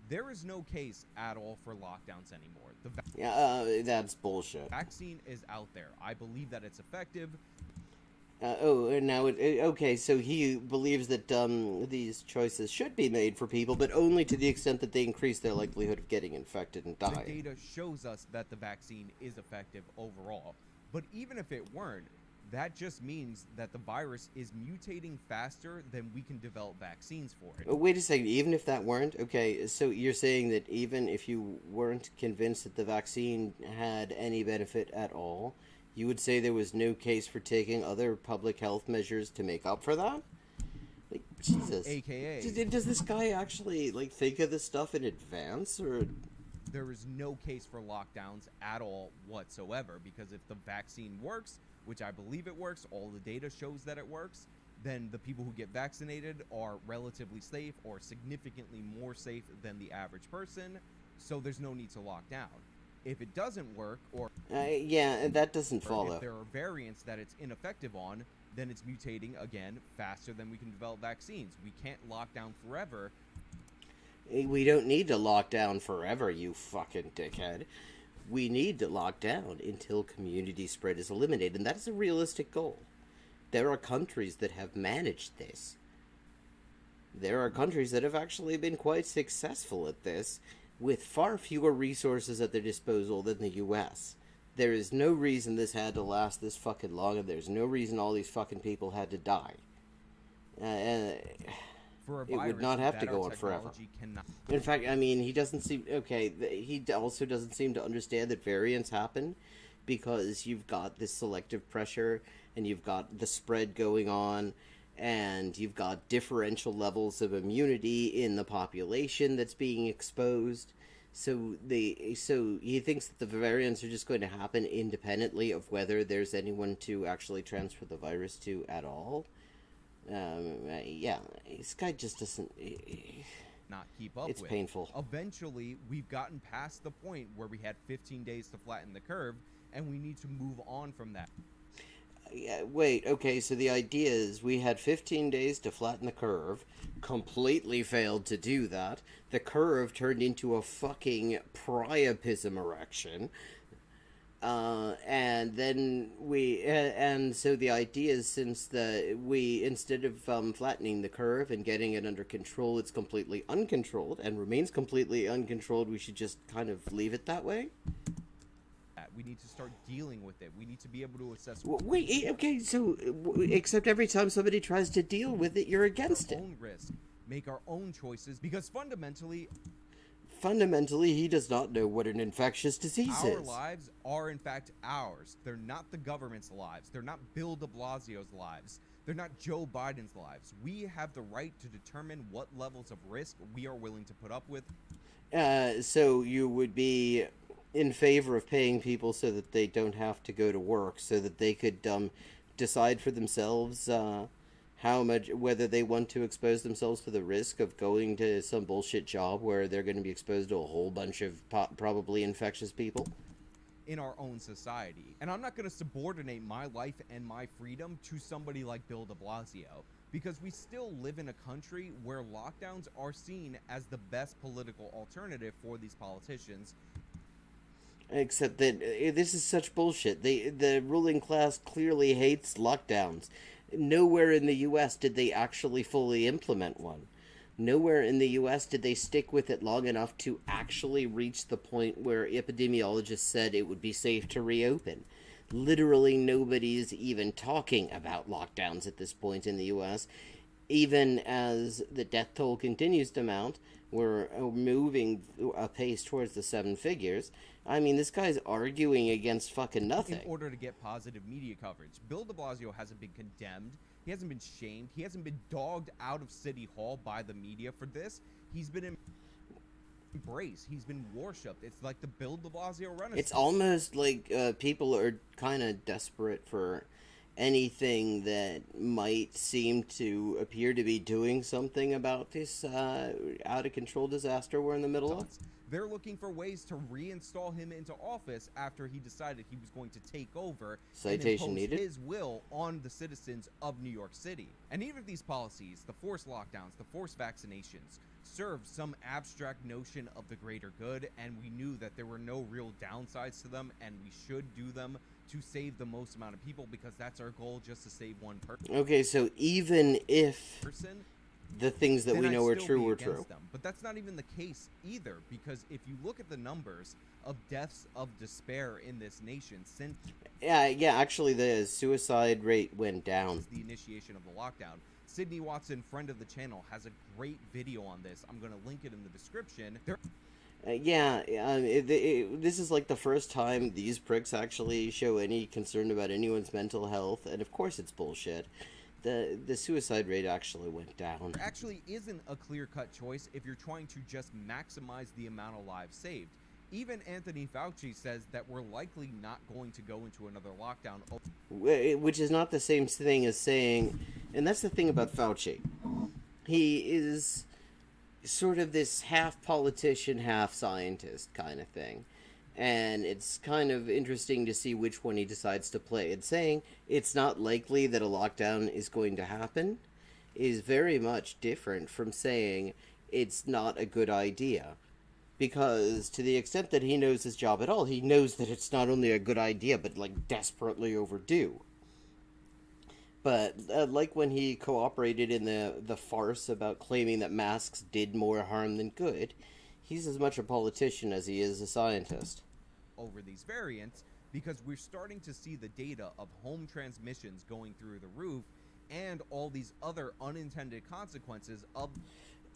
there is no case at all for lockdowns anymore. That's bullshit. Vaccine is out there. I believe that it's effective. Okay, so he believes that these choices should be made for people, but only to the extent that they increase their likelihood of getting infected and dying. The data shows us that the vaccine is effective overall. But even if it weren't, that just means that the virus is mutating faster than we can develop vaccines for it. Wait a second, even if that weren't? Okay, so you're saying that even if you weren't convinced that the vaccine had any benefit at all, you would say there was no case for taking other public health measures to make up for that? Like, Jesus. AKA. Does this guy actually, like, think of this stuff in advance, or... There is no case for lockdowns at all whatsoever, because if the vaccine works, which I believe it works, all the data shows that it works, then the people who get vaccinated are relatively safe or significantly more safe than the average person, so there's no need to lock down. If it doesn't work, or yeah, that doesn't follow. If there are variants that it's ineffective on, then it's mutating again faster than we can develop vaccines. We can't lock down forever. We don't need to lock down forever, you fucking dickhead. We need to lock down until community spread is eliminated, and that is a realistic goal. There are countries that have managed this. There are countries that have actually been quite successful at this, with far fewer resources at their disposal than the US. There is no reason this had to last this fucking long, and there's no reason all these fucking people had to die. For a it would not have to go on forever. In fact, I mean, he doesn't seem... Okay, he also doesn't seem to understand that variants happen because you've got this selective pressure, and you've got the spread going on, and you've got differential levels of immunity in the population that's being exposed. So he thinks that the variants are just going to happen independently of whether there's anyone to actually transfer the virus to at all. Yeah, this guy just doesn't... not keep up it's with. Painful. Eventually, we've gotten past the point where we had 15 days to flatten the curve, and we need to move on from that. Yeah, wait, okay, so the idea is we had 15 days to flatten the curve, completely failed to do that, the curve turned into a fucking priapism erection, and then and so the idea is since instead of flattening the curve and getting it under control, it's completely uncontrolled, and remains completely uncontrolled, we should just kind of leave it that way? We need to start dealing with it. We need to be able to assess... Wait, okay, so, except every time somebody tries to deal with it, you're against it. Our own risk. Make our own choices, because fundamentally, he does not know what an infectious disease is. Our lives are, in fact, ours. They're not the government's lives. They're not Bill de Blasio's lives. They're not Joe Biden's lives. We have the right to determine what levels of risk we are willing to put up with. So you would be in favor of paying people so that they don't have to go to work, so that they could decide for themselves how much, whether they want to expose themselves to the risk of going to some bullshit job where they're going to be exposed to a whole bunch of probably infectious people. In our own society. And I'm not going to subordinate my life and my freedom to somebody like Bill de Blasio, because we still live in a country where lockdowns are seen as the best political alternative for these politicians. Except that this is such bullshit. The ruling class clearly hates lockdowns. Nowhere in the U.S. did they actually fully implement one. Nowhere in the U.S. did they stick with it long enough to actually reach the point where epidemiologists said it would be safe to reopen. Literally nobody is even talking about lockdowns at this point in the U.S. Even as the death toll continues to mount, we're moving apace towards the 7 figures. I mean, this guy's arguing against fucking nothing. In order to get positive media coverage. Bill de Blasio hasn't been condemned. He hasn't been shamed. He hasn't been dogged out of City Hall by the media for this. He's been embraced. He's been worshipped. It's like the Bill de Blasio Renaissance. It's almost like people are kind of desperate for anything that might seem to appear to be doing something about this out-of-control disaster we're in the middle of. They're looking for ways to reinstall him into office after he decided he was going to take over Citation and impose needed. his will on the citizens of New York City. And even if these policies, the forced lockdowns, the forced vaccinations, served some abstract notion of the greater good, and we knew that there were no real downsides to them, and we should do them to save the most amount of people, because that's our goal, just to save one person. Okay, so even if the things that we know are true were true. Them. But that's not even the case either, because if you look at the numbers of deaths of despair in this nation since... Yeah, actually the suicide rate went down. The initiation of the lockdown. Sydney Watson, friend of the channel, has a great video on this. I'm going to link it in the description. This is like the first time these pricks actually show any concern about anyone's mental health, and of course it's bullshit. The suicide rate actually went down. There actually isn't a clear-cut choice if you're trying to just maximize the amount of lives saved. Even Anthony Fauci says that we're likely not going to go into another lockdown. Which is not the same thing as saying, and that's the thing about Fauci. He is sort of this half politician, half scientist kind of thing. And it's kind of interesting to see which one he decides to play. And saying it's not likely that a lockdown is going to happen is very much different from saying it's not a good idea. Because to the extent that he knows his job at all, he knows that it's not only a good idea, but like desperately overdue. But like when he cooperated in the farce about claiming that masks did more harm than good, he's as much a politician as he is a scientist. Over these variants, because we're starting to see the data of home transmissions going through the roof and all these other unintended consequences of...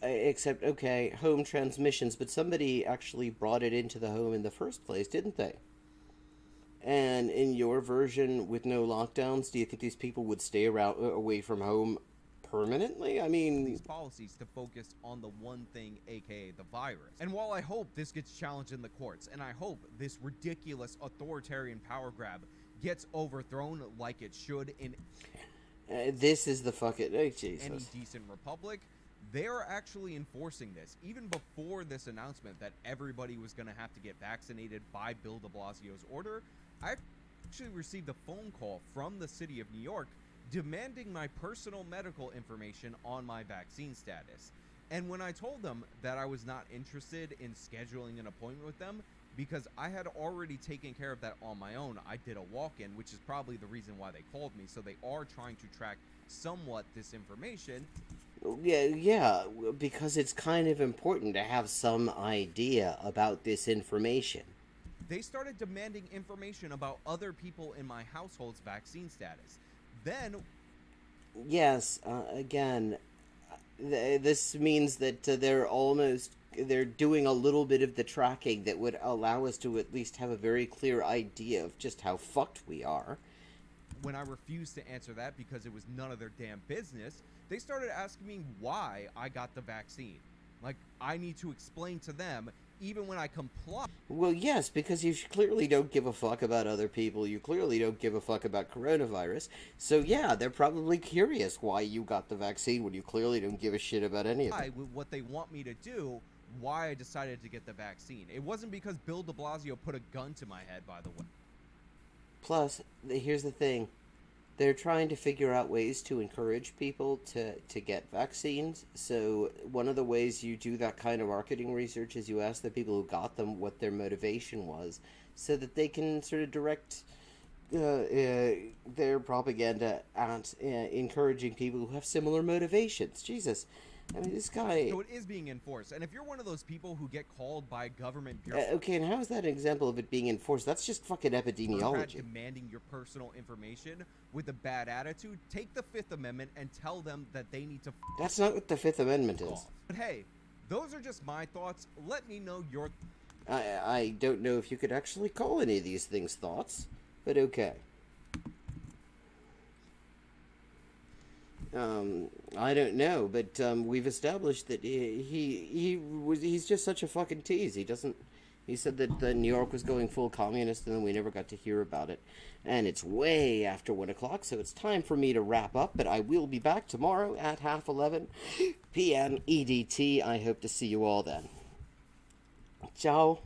Except, okay, home transmissions, but somebody actually brought it into the home in the first place, didn't they? And in your version with no lockdowns, do you think these people would stay away from home permanently? I mean... These policies to focus on the one thing, aka the virus. And while I hope this gets challenged in the courts, and I hope this ridiculous authoritarian power grab gets overthrown like it should in... this is the fucking... Oh, Jesus. Any decent republic... They are actually enforcing this. Even before this announcement that everybody was going to have to get vaccinated by Bill de Blasio's order, I actually received a phone call from the city of New York demanding my personal medical information on my vaccine status. And when I told them that I was not interested in scheduling an appointment with them, because I had already taken care of that on my own, I did a walk-in, which is probably the reason why they called me. So they are trying to track somewhat this information. Yeah, because it's kind of important to have some idea about this information. They started demanding information about other people in my household's vaccine status. Then... Yes, again, this means that they're doing a little bit of the tracking that would allow us to at least have a very clear idea of just how fucked we are. When I refused to answer that because it was none of their damn business, they started asking me why I got the vaccine. Like, I need to explain to them even when I comply. Well, yes, because you clearly don't give a fuck about other people. You clearly don't give a fuck about coronavirus. So yeah, they're probably curious why you got the vaccine when you clearly don't give a shit about any of it. With what they want me to do, why I decided to get the vaccine. It wasn't because Bill de Blasio put a gun to my head, by the way. Plus, here's the thing. They're trying to figure out ways to encourage people to get vaccines. So one of the ways you do that kind of marketing research is you ask the people who got them what their motivation was, so that they can sort of direct their propaganda at encouraging people who have similar motivations. Jesus. I mean, this guy... So it is being enforced. And if you're one of those people who get called by government... okay, and how is that an example of it being enforced? That's just fucking epidemiology. Demanding your personal information with a bad attitude, take the Fifth Amendment and tell them that they need to... That's not what the Fifth Amendment is. But hey, those are just my thoughts. Let me know your... I don't know if you could actually call any of these things thoughts, but okay. I don't know, but we've established that he's just such a fucking tease. He said that New York was going full communist, and then we never got to hear about it. And it's way after 1 o'clock, so it's time for me to wrap up, but I will be back tomorrow at 11:30 p.m. EDT. I hope to see you all then. Ciao.